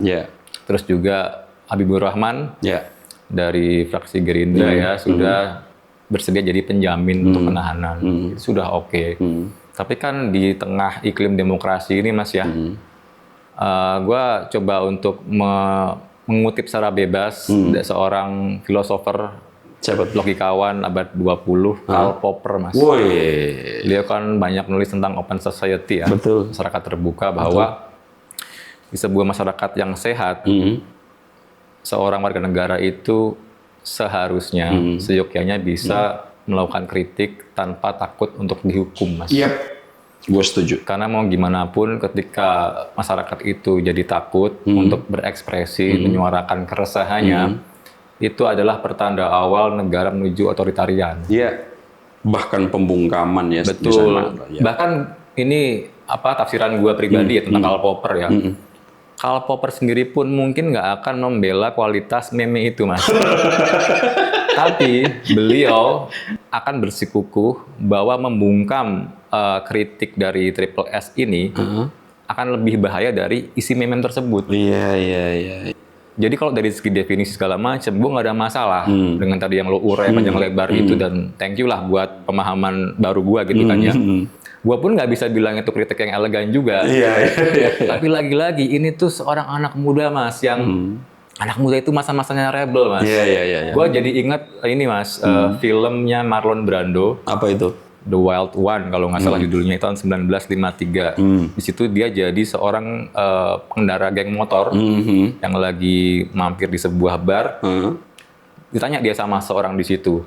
Terus juga Habibur Rahman dari fraksi Gerindra ya sudah bersedia jadi penjamin untuk penahanan, itu sudah oke. Tapi kan di tengah iklim demokrasi ini Mas ya, gue coba untuk mengutip secara bebas seorang filosofer, logikawan abad 20, Karl Popper, Mas. Dia kan banyak nulis tentang open society ya, masyarakat terbuka, bahwa di sebuah masyarakat yang sehat, seorang warga negara itu seharusnya, seyogyanya bisa melakukan kritik tanpa takut untuk dihukum, Mas. Gue setuju. Karena mau gimana pun ketika masyarakat itu jadi takut untuk berekspresi, menyuarakan keresahannya, itu adalah pertanda awal negara menuju otoritarian. Bahkan pembungkaman ya. Betul. Bahkan ini tafsiran gue pribadi ya tentang Karl Popper ya. Karl Popper sendiri pun mungkin nggak akan membela kualitas meme itu, Mas. Tapi beliau akan bersikukuh bahwa membungkam kritik dari Triple S ini akan lebih bahaya dari isi meme tersebut. Jadi kalau dari segi definisi segala macam, gue nggak ada masalah dengan tadi yang lo urai panjang lebar itu, dan thank you lah buat pemahaman baru gue gitu kan ya. Gue pun nggak bisa bilang itu kritik yang elegan juga. Tapi lagi-lagi ini tuh seorang anak muda Mas yang anak muda itu masa-masanya rebel Mas. Gue jadi ingat ini Mas, filmnya Marlon Brando. Apa itu? The Wild One kalau nggak salah judulnya, tahun 1953. Di situ dia jadi seorang pengendara geng motor yang lagi mampir di sebuah bar. Ditanya dia sama seorang di situ,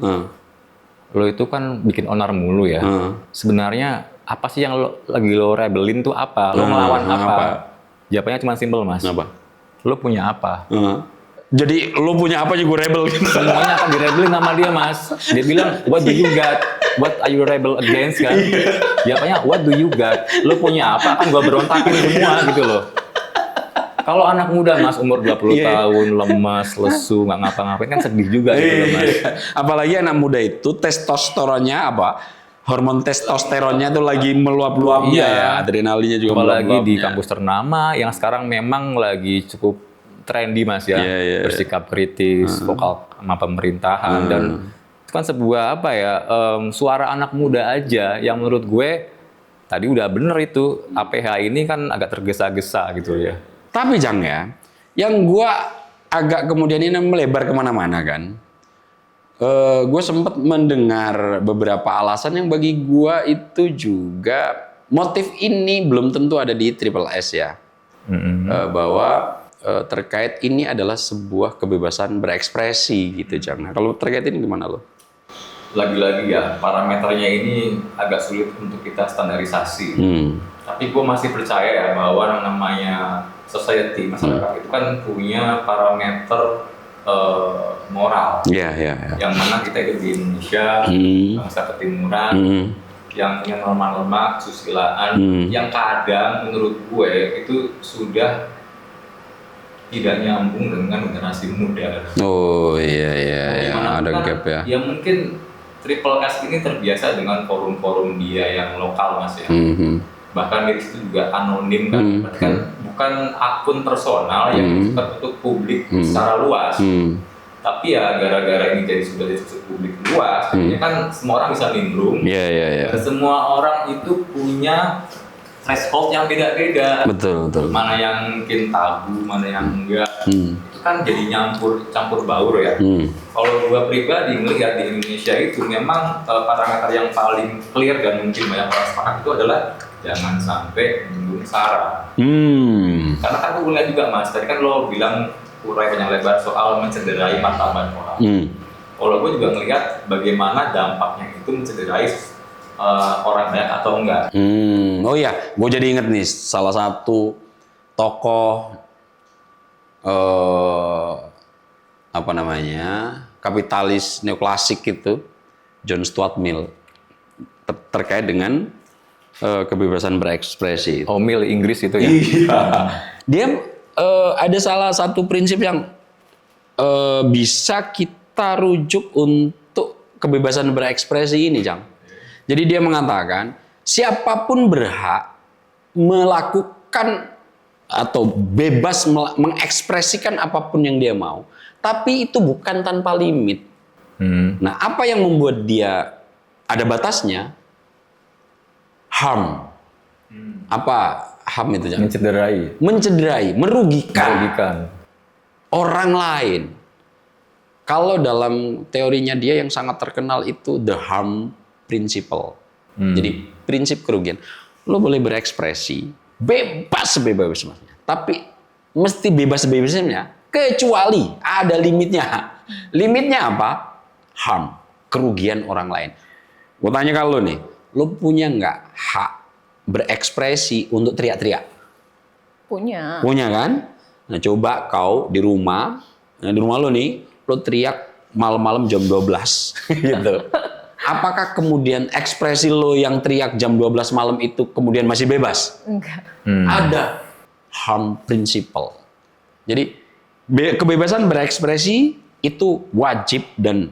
lo itu kan bikin onar mulu ya. Sebenarnya apa sih yang lagi lo rebelin tuh apa? Lo ngelawan apa? Jawabannya cuma simpel, Mas. Apa? Lo punya apa? Jadi lo punya apa juga rebel gitu? Semuanya akan direbelin sama dia, Mas. Dia bilang, what do you got? What are you rebel against, kan? Jawabannya, what do you got? Lo punya apa? Kan gua berontakin semua gitu loh. Kalau anak muda, Mas, umur 20 tahun, lemas, lesu, nggak ngapa-ngapain, kan sedih juga gitu loh, Mas. Apalagi anak muda itu testosteronnya apa? Hormon testosteronnya tuh lagi meluap-luapnya ya. Adrenalinnya juga apalagi meluap-luapnya. di kampus ternama yang sekarang memang lagi cukup trendy, Mas, ya. Bersikap kritis, vokal sama pemerintahan, dan itu kan sebuah apa ya, suara anak muda aja yang menurut gue tadi udah bener itu, APH ini kan agak tergesa-gesa gitu ya. Tapi Jang ya, yang gua agak kemudian ini melebar kemana-mana kan. Gue sempat mendengar beberapa alasan yang bagi gua itu juga motif ini belum tentu ada di Triple S ya. Bahwa terkait ini adalah sebuah kebebasan berekspresi gitu Jang. Nah, kalau terkait ini gimana lo? Lagi-lagi ya, parameternya ini agak sulit untuk kita standarisasi. Tapi gue masih percaya ya bahwa yang namanya society, masyarakat itu kan punya parameter moral. Yang mana kita hidup di Indonesia, bangsa ketimuran, yang punya norma-norma kesusilaan, yang kadang menurut gue itu sudah tidak nyambung dengan generasi muda. Oh iya, ada kan, gap ya. Ya mungkin Triple S ini terbiasa dengan forum-forum dia yang lokal, Mas, ya. Bahkan di situ juga anonim kan, kan bukan akun personal yang tertutup publik secara luas. Tapi ya gara-gara ini sudah ditutup publik luas, jadinya kan semua orang bisa nimbrung. Dan semua orang itu punya threshold yang beda-beda. Betul. Mana yang mungkin tabu, mana yang enggak. Itu kan jadi campur baur ya. Kalau gua pribadi melihat di Indonesia itu memang parameter yang paling clear dan mungkin banyak orang sepakat itu adalah jangan sampai menyinggung SARA. Karena kan aku lihat juga, Mas, tadi kan lo bilang urai panjang lebar soal mencederai martabat orang. Kalau gue juga ngelihat bagaimana dampaknya itu mencederai orang banyak atau enggak. Oh iya, gue jadi inget nih salah satu tokoh apa namanya, kapitalis neoklasik itu, John Stuart Mill, terkait dengan kebebasan berekspresi. Oh, Mill Inggris itu ya? Dia ada salah satu prinsip yang bisa kita rujuk untuk kebebasan berekspresi ini, Jang. Jadi dia mengatakan, siapapun berhak melakukan atau bebas mengekspresikan apapun yang dia mau, tapi itu bukan tanpa limit. Nah, apa yang membuat dia ada batasnya? Harm. Apa harm itu? Jangan? Mencederai, merugikan orang lain. Kalau dalam teorinya dia yang sangat terkenal itu the harm principle. Jadi prinsip kerugian. Lo boleh berekspresi bebas sebebasnya, tapi mesti bebas sebebasnya kecuali ada limitnya. Limitnya apa? Harm, kerugian orang lain. Gue tanya ke lo nih, lo punya nggak hak berekspresi untuk teriak-teriak? Punya. Punya kan? Nah, coba kau di rumah lo nih, lo teriak malam-malam jam 12 gitu. Apakah kemudian ekspresi lo yang teriak jam 12 malam itu kemudian masih bebas? Enggak. Ada harm principle. Jadi kebebasan berekspresi itu wajib dan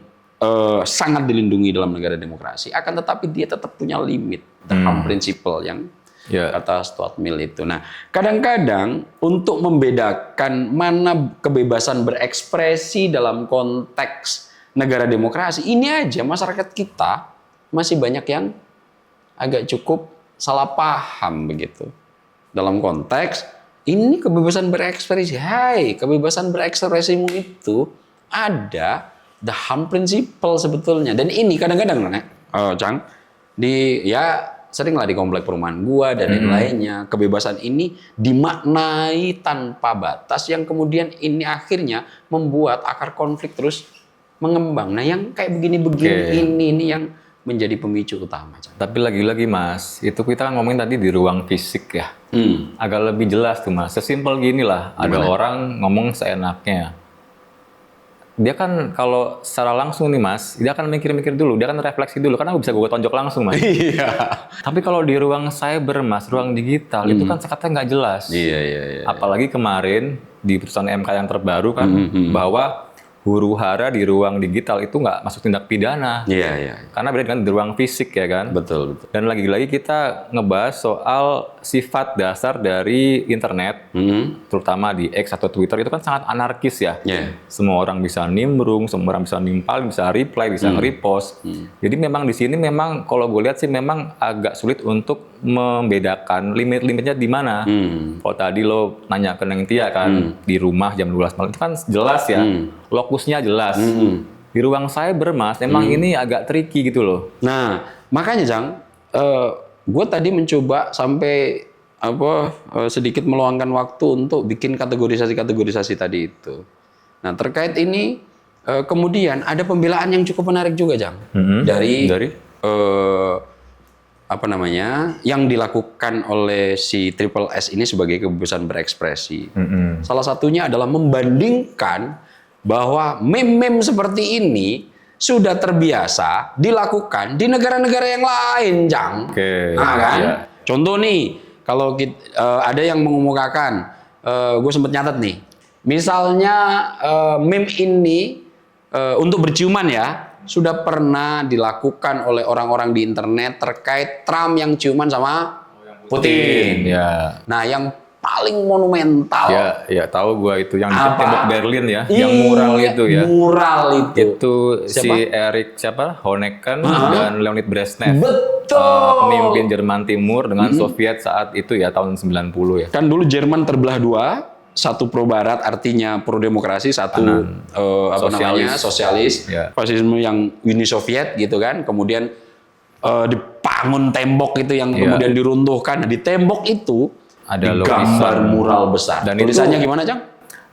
sangat dilindungi dalam negara demokrasi. Akan tetapi dia tetap punya limit, the harm principle yang kata Stuart Mill itu. Nah, kadang-kadang untuk membedakan mana kebebasan berekspresi dalam konteks negara demokrasi, ini aja masyarakat kita masih banyak yang agak cukup salah paham begitu. Dalam konteks ini kebebasan berekspresi, kebebasan berekspresimu itu ada the harm principle sebetulnya. Dan ini kadang-kadang, Cang, seringlah di komplek perumahan gua dan lain-lainnya, kebebasan ini dimaknai tanpa batas yang kemudian ini akhirnya membuat akar konflik terus mengembang. Nah, yang kayak begini-begini ini yang menjadi pemicu utama. Cang. Tapi lagi-lagi Mas, itu kita kan ngomongin tadi di ruang fisik ya. Agak lebih jelas tuh Mas. Sesimpel gini lah, ada orang ngomong seenaknya. Dia kan kalau secara langsung nih Mas, dia akan mikir-mikir dulu, dia kan refleksi dulu, karena bisa gue tonjok langsung Mas. Iya. Tapi kalau di ruang cyber Mas, ruang digital, itu kan sekatnya nggak jelas. Iya. Apalagi kemarin di putusan MK yang terbaru kan, bahwa huru hara di ruang digital itu nggak masuk tindak pidana. Iya. Karena beda dengan di ruang fisik ya kan. Betul. Dan lagi-lagi kita ngebahas soal sifat dasar dari internet, terutama di X atau Twitter itu kan sangat anarkis ya. Iya. Semua orang bisa nimbrung, semua orang bisa nimpal, bisa reply, bisa nge-repost. Jadi memang di sini memang kalau gue lihat sih memang agak sulit untuk membedakan limit-limitnya di mana. Kalau tadi lo nanya ke Neng Tia kan di rumah jam 12 malam itu kan jelas ya. Lokusnya jelas. Di ruang cyber Mas, memang ini agak tricky gitu loh. Nah, makanya Jang, gue tadi mencoba sampai sedikit meluangkan waktu untuk bikin kategorisasi tadi itu. Nah, terkait ini kemudian ada pembelaan yang cukup menarik juga Jang dari yang dilakukan oleh si Triple S ini sebagai kebebasan berekspresi. Salah satunya adalah membandingkan bahwa meme-meme seperti ini sudah terbiasa dilakukan di negara-negara yang lain, Jang. Kan? Iya. Contoh nih, kalau ada yang mengemukakan, gue sempat nyatet nih, misalnya meme ini untuk berciuman ya, sudah pernah dilakukan oleh orang-orang di internet terkait Trump yang ciuman sama Putin. Ya. Nah, yang paling monumental. Ya tahu gua itu yang di Apa? tembok Berlin ya, yang mural itu ya. Mural itu. Itu Siapa? si Eric Honecker dan Leonid Brezhnev. Betul. Pemimpin Jerman Timur dengan Soviet saat itu ya tahun 90 ya. Kan dulu Jerman terbelah dua, satu pro barat artinya pro demokrasi, satu sosialis, Ya. fasisme yang Uni Soviet gitu kan. Kemudian dibangun tembok itu yang kemudian diruntuhkan. Nah, di tembok itu Ada gambar lukisan. mural besar. Dan tulisannya itu- gimana, Cang?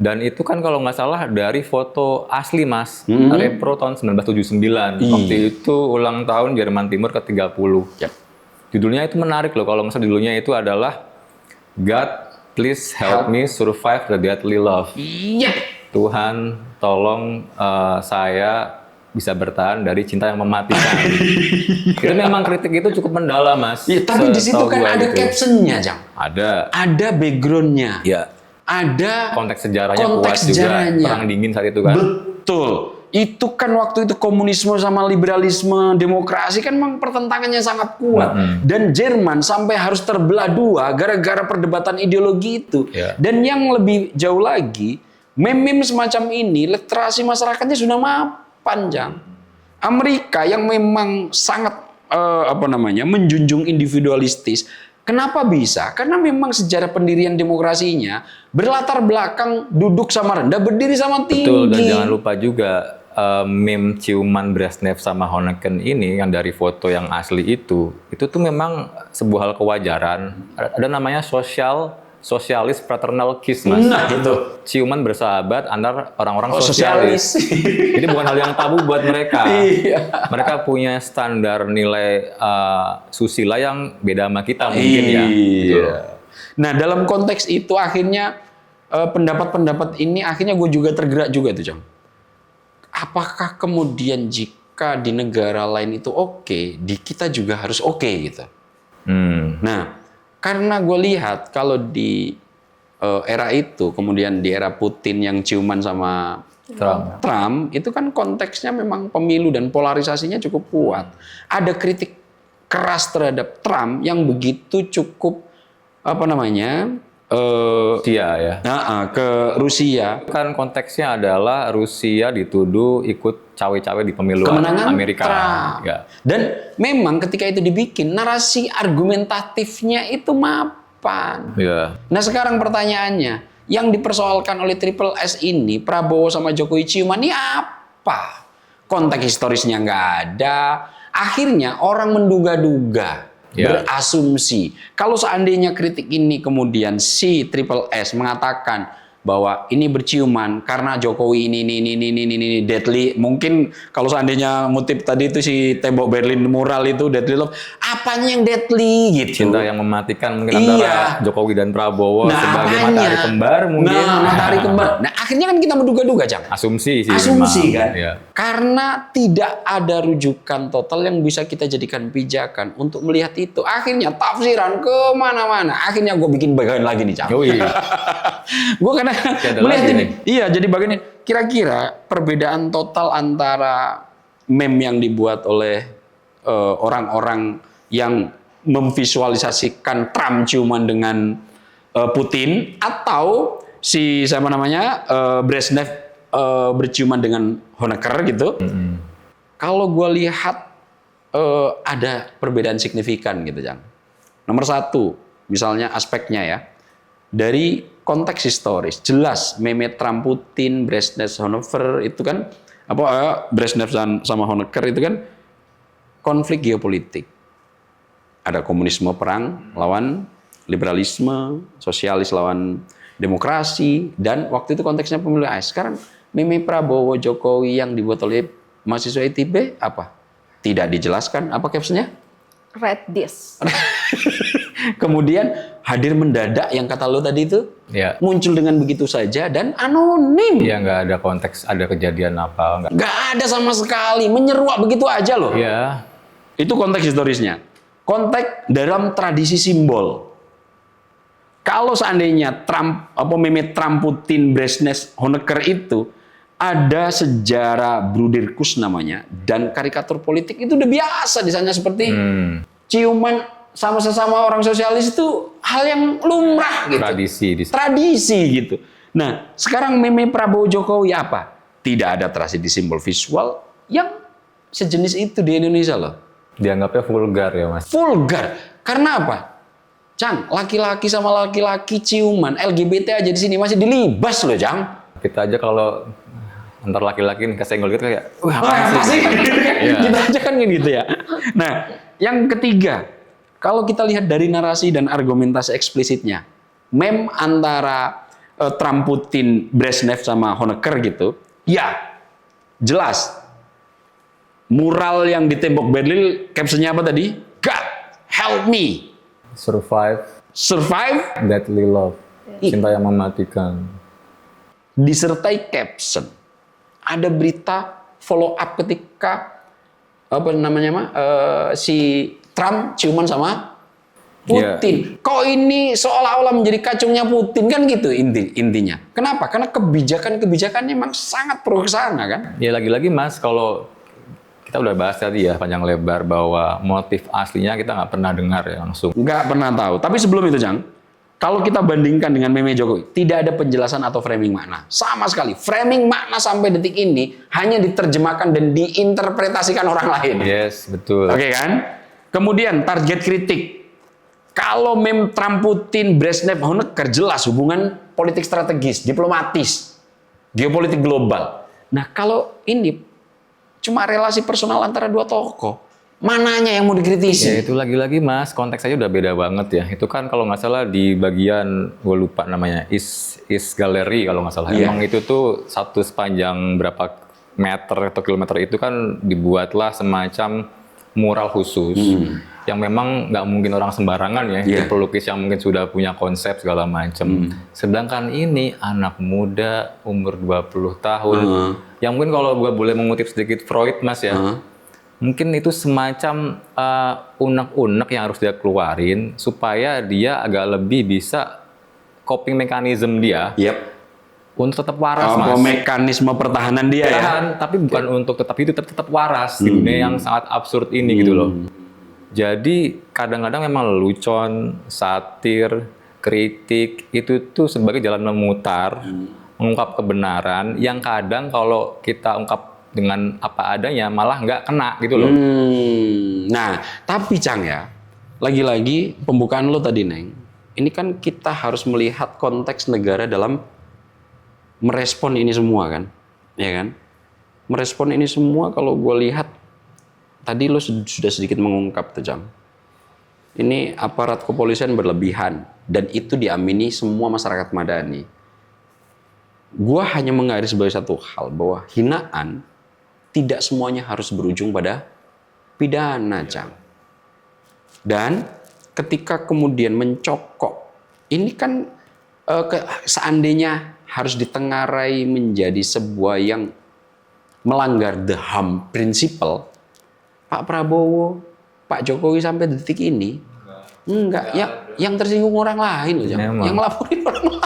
Dan itu kan kalau nggak salah dari foto asli Mas, Repro tahun 1979. Waktu itu ulang tahun Jerman Timur ke-30. Yap. Judulnya itu menarik loh, kalau nggak salah judulnya itu adalah God, please help me survive the deadly love. Iya. Tuhan, tolong saya bisa bertahan dari cinta yang mematikan. Itu memang kritik itu cukup mendalam, Mas. Ya, tapi di situ Setahu kan gua ada gitu. captionnya, Jang. Ada backgroundnya. Ya. Ada Konteks sejarahnya konteks kuat juga. sejarahnya. Perang dingin saat itu kan. Betul. Itu kan waktu itu komunisme sama liberalisme, demokrasi kan memang pertentangannya sangat kuat. Dan Jerman sampai harus terbelah dua gara-gara perdebatan ideologi itu. Ya. Dan yang lebih jauh lagi, meme-meme semacam ini, literasi masyarakatnya sudah panjang. Amerika yang memang sangat menjunjung individualistis. Kenapa bisa? Karena memang sejarah pendirian demokrasinya berlatar belakang duduk sama rendah, berdiri sama tinggi. Betul, dan jangan lupa juga meme ciuman Brezhnev sama Honecker ini yang dari foto yang asli itu tuh memang sebuah hal kewajaran. Ada namanya sosialis fraternal kiss, Mas. Nah, itu. Ciuman bersahabat antar orang-orang Sosialis. Jadi bukan hal yang tabu buat mereka. Iya. Mereka punya standar nilai susila yang beda sama kita mungkin ya. Gitu. Iya. Nah, dalam konteks itu akhirnya pendapat-pendapat ini akhirnya gue juga tergerak juga tuh, Jam. Apakah kemudian jika di negara lain itu oke, di kita juga harus oke gitu? Nah, karena gue lihat kalau di era itu, kemudian di era Putin yang ciuman sama Trump, itu kan konteksnya memang pemilu dan polarisasinya cukup kuat. Ada kritik keras terhadap Trump yang begitu cukup Rusia ya. ke Rusia. Kan konteksnya adalah Rusia dituduh ikut cawe-cawe di pemilu Kemenangan Amerika. Trump. Ya. Dan memang ketika itu dibikin, narasi argumentatifnya itu mapan. Ya. Nah, sekarang pertanyaannya, yang dipersoalkan oleh Triple S ini, Prabowo sama Jokowi ciuman, ini apa? Konteks historisnya nggak ada. Akhirnya orang menduga-duga. Ya. Berasumsi. Kalau seandainya kritik ini kemudian si Triple S mengatakan bahwa ini berciuman karena Jokowi ini deadly. Mungkin kalau seandainya motif tadi itu si tembok Berlin mural itu deadly love, apanya yang deadly gitu? Cinta yang mematikan mungkin Iya. antara Jokowi dan Prabowo sebagai makanya. matahari kembar mungkin. Nah, matahari kembar. Nah, akhirnya kan kita menduga-duga, Cang. Asumsi sih. Asumsi memang. kan? Iya. Karena tidak ada rujukan total yang bisa kita jadikan pijakan untuk melihat itu. Akhirnya tafsiran kemana-mana. Akhirnya gue bikin bagian lagi nih, Cang. Yoi. Gue karena Ada melihat lagi ini. nih. Iya, jadi bagian ini. Kira-kira perbedaan total antara meme yang dibuat oleh orang-orang yang memvisualisasikan Trump ciuman dengan Putin atau si siapa namanya Brezhnev berciuman dengan Honecker gitu. Kalau gue lihat ada perbedaan signifikan gitu, Jang. Nomor satu, misalnya aspeknya ya, dari konteks historis jelas meme Trump Putin, Brezhnev Honecker itu kan Brezhnev sama Honecker itu kan konflik geopolitik. Ada komunisme perang lawan liberalisme, sosialis lawan demokrasi, dan waktu itu konteksnya pemilu AS. Sekarang meme Prabowo Jokowi yang dibuat oleh mahasiswa ITB apa? Tidak dijelaskan apa captionnya? Read this. Kemudian hadir mendadak yang kata lo tadi itu Iya. muncul dengan begitu saja dan anonim. Iya, nggak ada konteks, ada kejadian apa, nggak. Nggak ada sama sekali, menyeruak begitu aja loh. Iya. Itu konteks historisnya. Konteks dalam tradisi simbol. Kalau seandainya meme Trump Putin Brezhnev Honecker itu ada sejarah Bruderkus namanya dan karikatur politik itu udah biasa di sana seperti ciuman sama sesama orang sosialis itu hal yang lumrah gitu. Tradisi gitu. Nah, sekarang meme Prabowo Jokowi apa? Tidak ada tradisi simbol visual yang sejenis itu di Indonesia loh. Dianggapnya vulgar ya, Mas. Vulgar. Karena apa? Cang, laki-laki sama laki-laki ciuman, LGBT aja di sini masih dilibas loh, Cang. Kita aja kalau antar laki-laki nih kesenggol gitu kayak, wah Apa sih? Iya. Kita aja kan gitu ya. Nah, yang ketiga, kalau kita lihat dari narasi dan argumentasi eksplisitnya, meme antara Trump Putin, Brezhnev sama Honecker gitu, ya jelas. Mural yang di tembok Berlin, captionnya apa tadi? God help me. Survive deadly love. Cinta yang mematikan. Disertai caption. Ada berita follow up ketika si Trump ciuman sama Putin. Kok ini seolah-olah menjadi kacungnya Putin kan gitu intinya. Kenapa? Karena kebijakannya memang sangat pro ke sana kan. Ya lagi-lagi Mas, kalau kita udah bahas tadi ya panjang lebar bahwa motif aslinya kita nggak pernah dengar ya langsung. Nggak pernah tahu. Tapi sebelum itu, Jang, kalau kita bandingkan dengan meme Jokowi, tidak ada penjelasan atau framing makna. Sama sekali. Framing makna sampai detik ini hanya diterjemahkan dan diinterpretasikan orang lain. Yes, betul. Oke kan? Kemudian target kritik. Kalau meme Trump Putin, Brezhnev Honecker jelas hubungan politik strategis, diplomatis, geopolitik global. Nah, kalau ini cuma relasi personal antara dua tokoh, mananya yang mau dikritisi? Ya itu lagi-lagi Mas, konteks aja udah beda banget ya. Itu kan kalau nggak salah di bagian, gue lupa namanya, Is Gallery kalau nggak salah. Iya. Emang itu tuh satu sepanjang berapa meter atau kilometer itu kan dibuatlah semacam mural khusus. Yang memang nggak mungkin orang sembarangan ya. Iya. Itu pelukis yang mungkin sudah punya konsep segala macam. Sedangkan ini anak muda umur 20 tahun. Yang mungkin kalau gue boleh mengutip sedikit Freud Mas ya. Mungkin itu semacam unek-unek yang harus dia keluarin supaya dia agak lebih bisa coping mechanism dia untuk tetap waras Mas. Mekanisme pertahanan dia ya. Tapi bukan untuk tetap hidup, tapi tetap waras di dunia yang sangat absurd ini gitu loh. Jadi kadang-kadang memang lelucon, satir, kritik itu tuh sebagai jalan memutar, mengungkap kebenaran yang kadang kalau kita ungkap dengan apa adanya malah nggak kena gitu loh. Nah, tapi Cang ya, lagi-lagi pembukaan lo tadi Neng, ini kan kita harus melihat konteks negara dalam merespon ini semua kan, ya kan? Merespon ini semua kalau gue lihat, tadi lo sudah sedikit mengungkap tuh Cang. Ini aparat kepolisian berlebihan dan itu diamini semua masyarakat madani. Gua hanya menggarisbawahi satu hal, bahwa hinaan tidak semuanya harus berujung pada pidana, Cang. Dan ketika kemudian mencokok, ini kan seandainya harus ditengarai menjadi sebuah yang melanggar the HAM principle, Pak Prabowo, Pak Jokowi sampai detik ini enggak. Yang tersinggung orang lain loh, Cang. Yang laporin orang lain.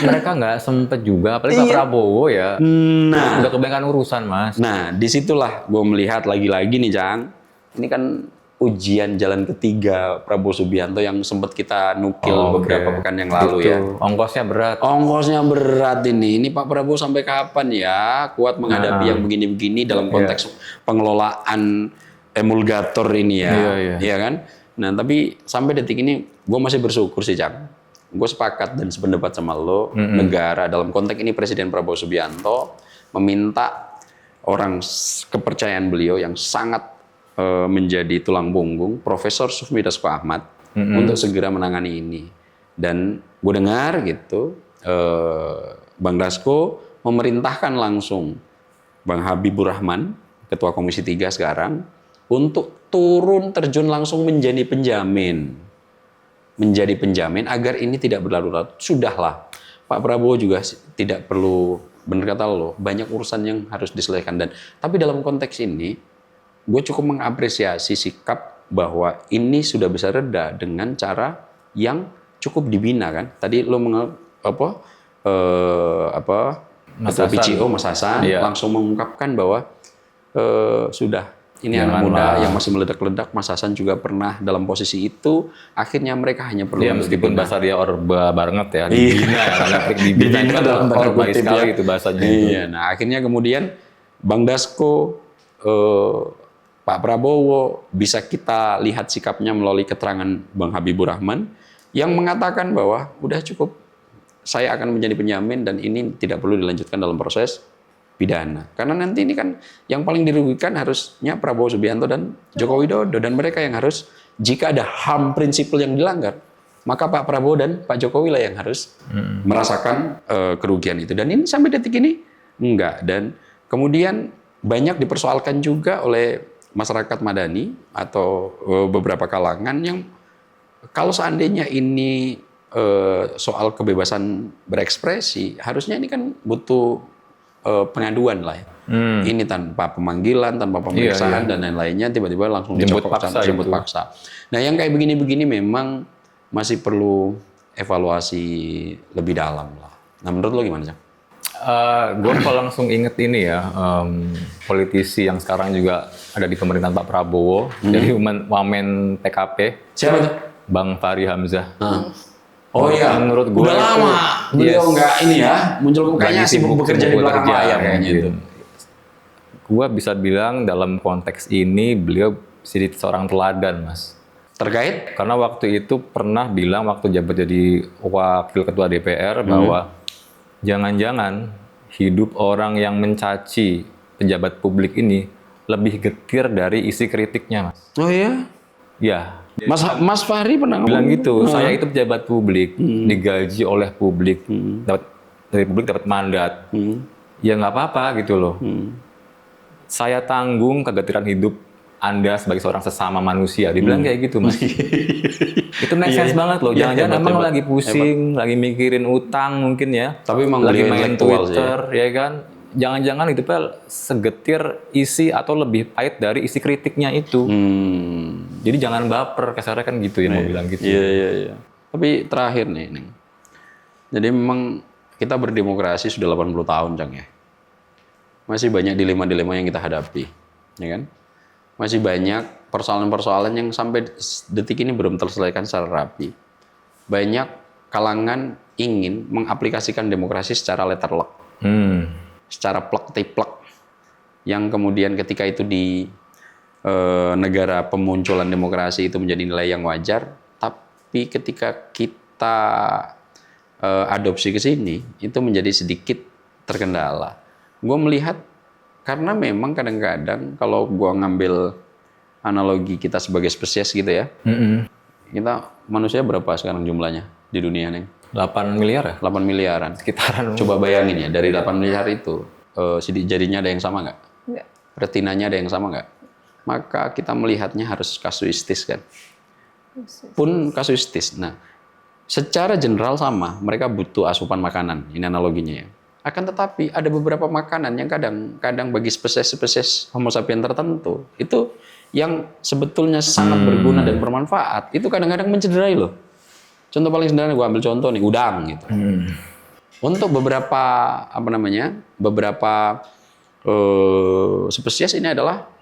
Mereka nggak sempet juga, apalagi Pak Prabowo ya. Nah, udah kebanyakan urusan, Mas. Nah, disitulah gue melihat lagi-lagi nih, Cang. Ini kan ujian jalan ketiga Prabowo Subianto yang sempat kita nukil beberapa pekan yang lalu ya. Ongkosnya berat. Ongkosnya berat ini. Ini Pak Prabowo sampai kapan ya kuat menghadapi yang begini-begini dalam konteks pengelolaan emulgator ini ya. Iya kan? Nah, tapi sampai detik ini gue masih bersyukur sih, Cang. Gue sepakat dan sependapat sama lo, negara dalam konteks ini Presiden Prabowo Subianto meminta orang kepercayaan beliau yang sangat menjadi tulang punggung, Profesor Sufmi Dasko Ahmad, untuk segera menangani ini. Dan gue dengar gitu, Bang Dasko memerintahkan langsung Bang Habibur Rahman, Ketua Komisi 3 sekarang, untuk turun terjun langsung menjadi penjamin. Menjadi penjamin agar ini tidak berlarut-larut. Sudahlah, Pak Prabowo juga tidak perlu, benar kata lo, banyak urusan yang harus diselesaikan. Tapi dalam konteks ini, gue cukup mengapresiasi sikap bahwa ini sudah bisa reda dengan cara yang cukup dibina kan. Tadi lo Ketua PCO Mas Hasan langsung mengungkapkan bahwa sudah ini anak muda yang masih meledak-ledak. Mas Hasan juga pernah dalam posisi itu. Akhirnya mereka hanya perlu meskipun bahasa dia orba banget ya, dibina ya, karena dibina itu dalam tanda baik sekali itu bahasanya. Iya, nah akhirnya kemudian Bang Dasko, Pak Prabowo bisa kita lihat sikapnya melalui keterangan Bang Habibur Rahman yang mengatakan bahwa udah cukup, saya akan menjadi penjamin dan ini tidak perlu dilanjutkan dalam proses pidana. Karena nanti ini kan yang paling dirugikan harusnya Prabowo Subianto dan Joko Widodo, dan mereka yang harus, jika ada HAM prinsipil yang dilanggar, maka Pak Prabowo dan Pak Jokowi lah yang harus merasakan kerugian itu. Dan ini sampai detik ini enggak. Dan kemudian banyak dipersoalkan juga oleh masyarakat madani atau beberapa kalangan yang kalau seandainya ini soal kebebasan berekspresi, harusnya ini kan butuh pengaduan lah ya. Ini tanpa pemanggilan, tanpa pemeriksaan dan lain-lainnya, tiba-tiba langsung jemput paksa. Nah, yang kayak begini-begini memang masih perlu evaluasi lebih dalam lah. Nah, menurut lo gimana, Cang? Gue kalau langsung inget ini ya, politisi yang sekarang juga ada di pemerintahan Pak Prabowo, jadi wamen PKP. Siapa tuh? Bang Fahri Hamzah. Oh iya, menurut gue udah lama beliau nggak ini ya, muncul kayaknya sibuk bekerja di belakang layar kayaknya itu. Gue bisa bilang dalam konteks ini beliau jadi seorang teladan, Mas. Terkait? Karena waktu itu pernah bilang waktu jabat jadi wakil ketua DPR bahwa jangan-jangan hidup orang yang mencaci pejabat publik ini lebih getir dari isi kritiknya, Mas. Oh iya? Ya. Mas Fahri pernah bilang gitu, saya itu pejabat publik, digaji oleh publik, dari publik dapat mandat, ya nggak apa-apa gitu loh. Saya tanggung kegetiran hidup Anda sebagai seorang sesama manusia, dibilang kayak gitu, Mas. Itu make sense banget loh, jangan-jangan emang lagi pusing, lagi mikirin utang mungkin ya, tapi emang lagi main Twitter, sih, ya kan. Jangan-jangan hidupnya segetir isi atau lebih pahit dari isi kritiknya itu. Jadi jangan baper, kasarnya kan gitu ya, mau bilang gitu. Iya. Tapi terakhir nih, Neng. Jadi memang kita berdemokrasi sudah 80 tahun, Cang ya. Masih banyak dilema-dilema yang kita hadapi, ya kan? Masih banyak persoalan-persoalan yang sampai detik ini belum terselesaikan secara rapi. Banyak kalangan ingin mengaplikasikan demokrasi secara letter lock. Secara plek-tiplek, yang kemudian ketika itu di negara pemunculan demokrasi itu menjadi nilai yang wajar, tapi ketika kita adopsi ke sini itu menjadi sedikit terkendala. Gue melihat karena memang kadang-kadang kalau gue ngambil analogi kita sebagai spesies gitu ya, kita manusia berapa sekarang jumlahnya di dunia nih? 8 miliar ya? 8 miliaran. Sekitaran. Coba bayangin ya, dari 8 miliar itu, sidik jarinya ada yang sama nggak? Nggak. Retinanya ada yang sama nggak? Maka kita melihatnya harus kasuistis kan? Pun kasuistis. Nah, secara general sama, mereka butuh asupan makanan, ini analoginya ya. Akan tetapi ada beberapa makanan yang kadang bagi spesies Homo sapiens tertentu, itu yang sebetulnya sangat berguna dan bermanfaat, itu kadang-kadang mencederai loh. Contoh paling sederhana, gue ambil contoh nih, udang gitu. Untuk beberapa beberapa spesies ini adalah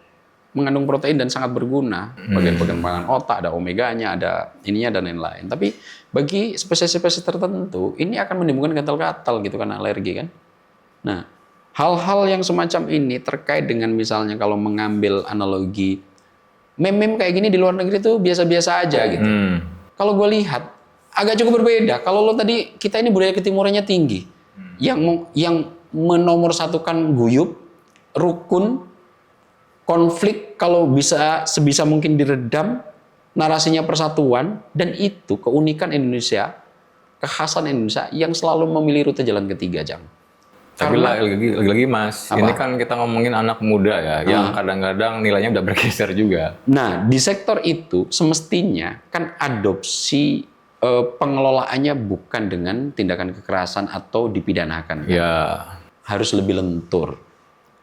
mengandung protein dan sangat berguna. Bagian-bagian makanan otak, ada omeganya, ada ininya dan lain-lain. Tapi bagi spesies-spesies tertentu, ini akan menimbulkan gatal-gatal gitu karena alergi kan. Nah, hal-hal yang semacam ini terkait dengan misalnya kalau mengambil analogi meme-meme kayak gini di luar negeri tuh biasa-biasa aja gitu. Kalau gue lihat agak cukup berbeda. Kalau lo tadi, kita ini budaya ketimurannya tinggi. Yang menomorsatukan guyup, rukun, konflik kalau bisa sebisa mungkin diredam, narasinya persatuan, dan itu keunikan Indonesia, kekhasan Indonesia yang selalu memilih rute jalan ketiga, Jang. Tapi lagi-lagi Mas, Apa? ini kan kita ngomongin anak muda ya, yang kadang-kadang nilainya udah bergeser juga. Nah, di sektor itu semestinya kan adopsi pengelolaannya bukan dengan tindakan kekerasan atau dipidanakan. Kan? Ya. Harus lebih lentur.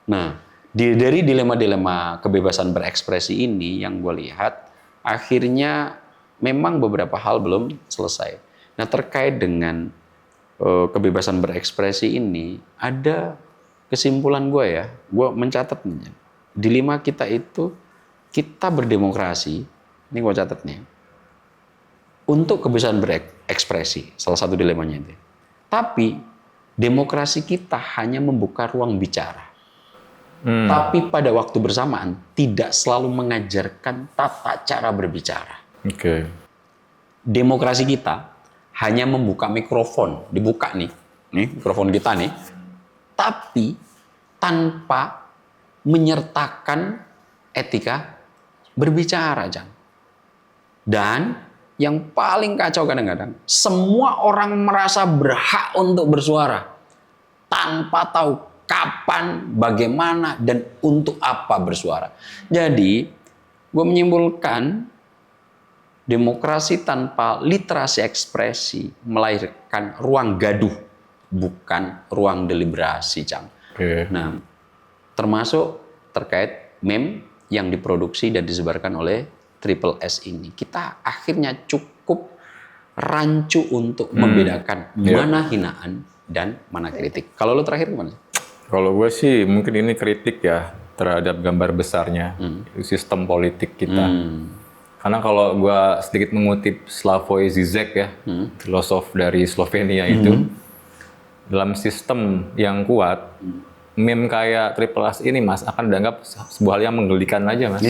Nah, dari dilema-dilema kebebasan berekspresi ini yang gue lihat, akhirnya memang beberapa hal belum selesai. Nah, terkait dengan kebebasan berekspresi ini, ada kesimpulan gue ya, gue mencatatnya. Dilema kita itu, kita berdemokrasi, ini gue catat nih, untuk kebebasan berekspresi, salah satu dilemanya itu. Tapi, demokrasi kita hanya membuka ruang bicara. Tapi pada waktu bersamaan, tidak selalu mengajarkan tata cara berbicara. Oke. Demokrasi kita hanya membuka mikrofon, dibuka nih mikrofon kita nih, tapi tanpa menyertakan etika berbicara, Jang. Dan yang paling kacau kadang-kadang, semua orang merasa berhak untuk bersuara tanpa tahu kapan, bagaimana, dan untuk apa bersuara. Jadi, gue menyimpulkan demokrasi tanpa literasi ekspresi melahirkan ruang gaduh, bukan ruang deliberasi, Cang. Oke. Nah, termasuk terkait meme yang diproduksi dan disebarkan oleh Triple S ini. Kita akhirnya cukup rancu untuk membedakan mana hinaan dan mana kritik. Kalau lo terakhir gimana? Kalau gue sih mungkin ini kritik ya terhadap gambar besarnya sistem politik kita. Karena kalau gue sedikit mengutip Slavoj Zizek ya, filosof dari Slovenia itu, dalam sistem yang kuat, meme kayak Triple S ini Mas akan dianggap sebuah hal yang menggelikan aja Mas.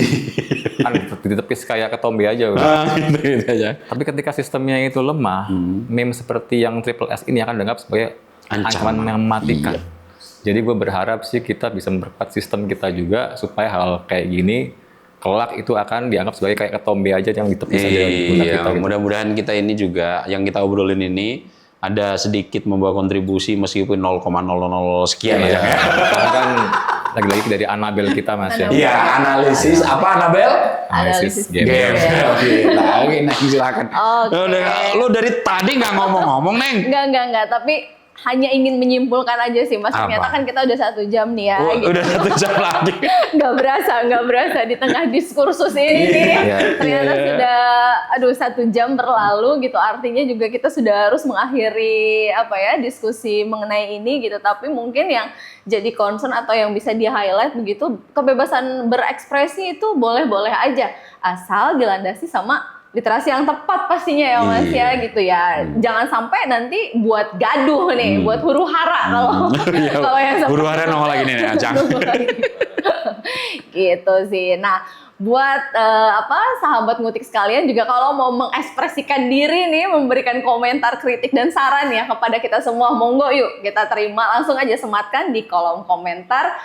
Kan ditepis kayak ketombe aja udah. Gitu aja. Tapi ketika sistemnya itu lemah, meme seperti yang Triple S ini akan dianggap sebagai ancaman yang mematikan. Iya. Jadi gue berharap sih kita bisa memperkuat sistem kita juga supaya hal kayak gini kelak itu akan dianggap sebagai kayak ketombe aja yang ditepis aja di pundak Iya, kita. Gitu. mudah-mudahan kita ini juga yang kita obrolin ini ada sedikit membawa kontribusi meskipun 0,00 sekian Iya. ya. Karena kan lagi-lagi dari Anabel kita Mas ya. Iya, analisis apa Anabel? Analisis game. Oke, nah, silakan. Oke. Lo dari tadi nggak ngomong-ngomong, Neng. Enggak, tapi hanya ingin menyimpulkan aja sih Mas. Ternyata Apa? kan kita udah 1 jam nih ya. gitu. Udah 1 jam lagi. Nggak berasa di tengah diskursus ini nih. Iya. Ternyata sudah 1 jam berlalu gitu. Artinya juga kita sudah harus mengakhiri diskusi mengenai ini gitu. Tapi mungkin yang jadi concern atau yang bisa di-highlight begitu, kebebasan berekspresi itu boleh-boleh aja asal dilandasi sama literasi yang tepat pastinya ya Mas ya gitu ya. Jangan sampai nanti buat gaduh nih, buat huru hara kalau yang Huru hara nongol lagi nih, Acang. gitu sih. Nah, Buat sahabat ngutik sekalian juga kalau mau mengekspresikan diri nih, memberikan komentar, kritik dan saran ya kepada kita semua, monggo yuk kita terima, langsung aja sematkan di kolom komentar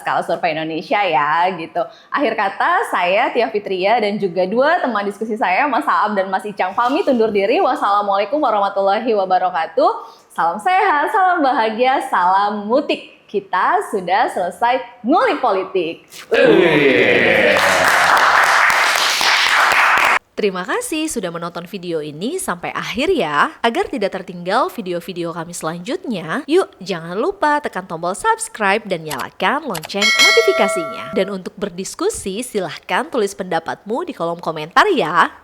Skala Survei Indonesia ya gitu. Akhir kata saya Tia Fitria dan juga dua teman diskusi saya Mas Aab dan Mas Icang pamit undur diri. Wassalamualaikum warahmatullahi wabarakatuh. Salam sehat, salam bahagia, salam ngutik. Kita sudah selesai ngulik politik. Terima kasih sudah menonton video ini sampai akhir ya. Agar tidak tertinggal video-video kami selanjutnya, yuk jangan lupa tekan tombol subscribe dan nyalakan lonceng notifikasinya. Dan untuk berdiskusi silahkan tulis pendapatmu di kolom komentar ya.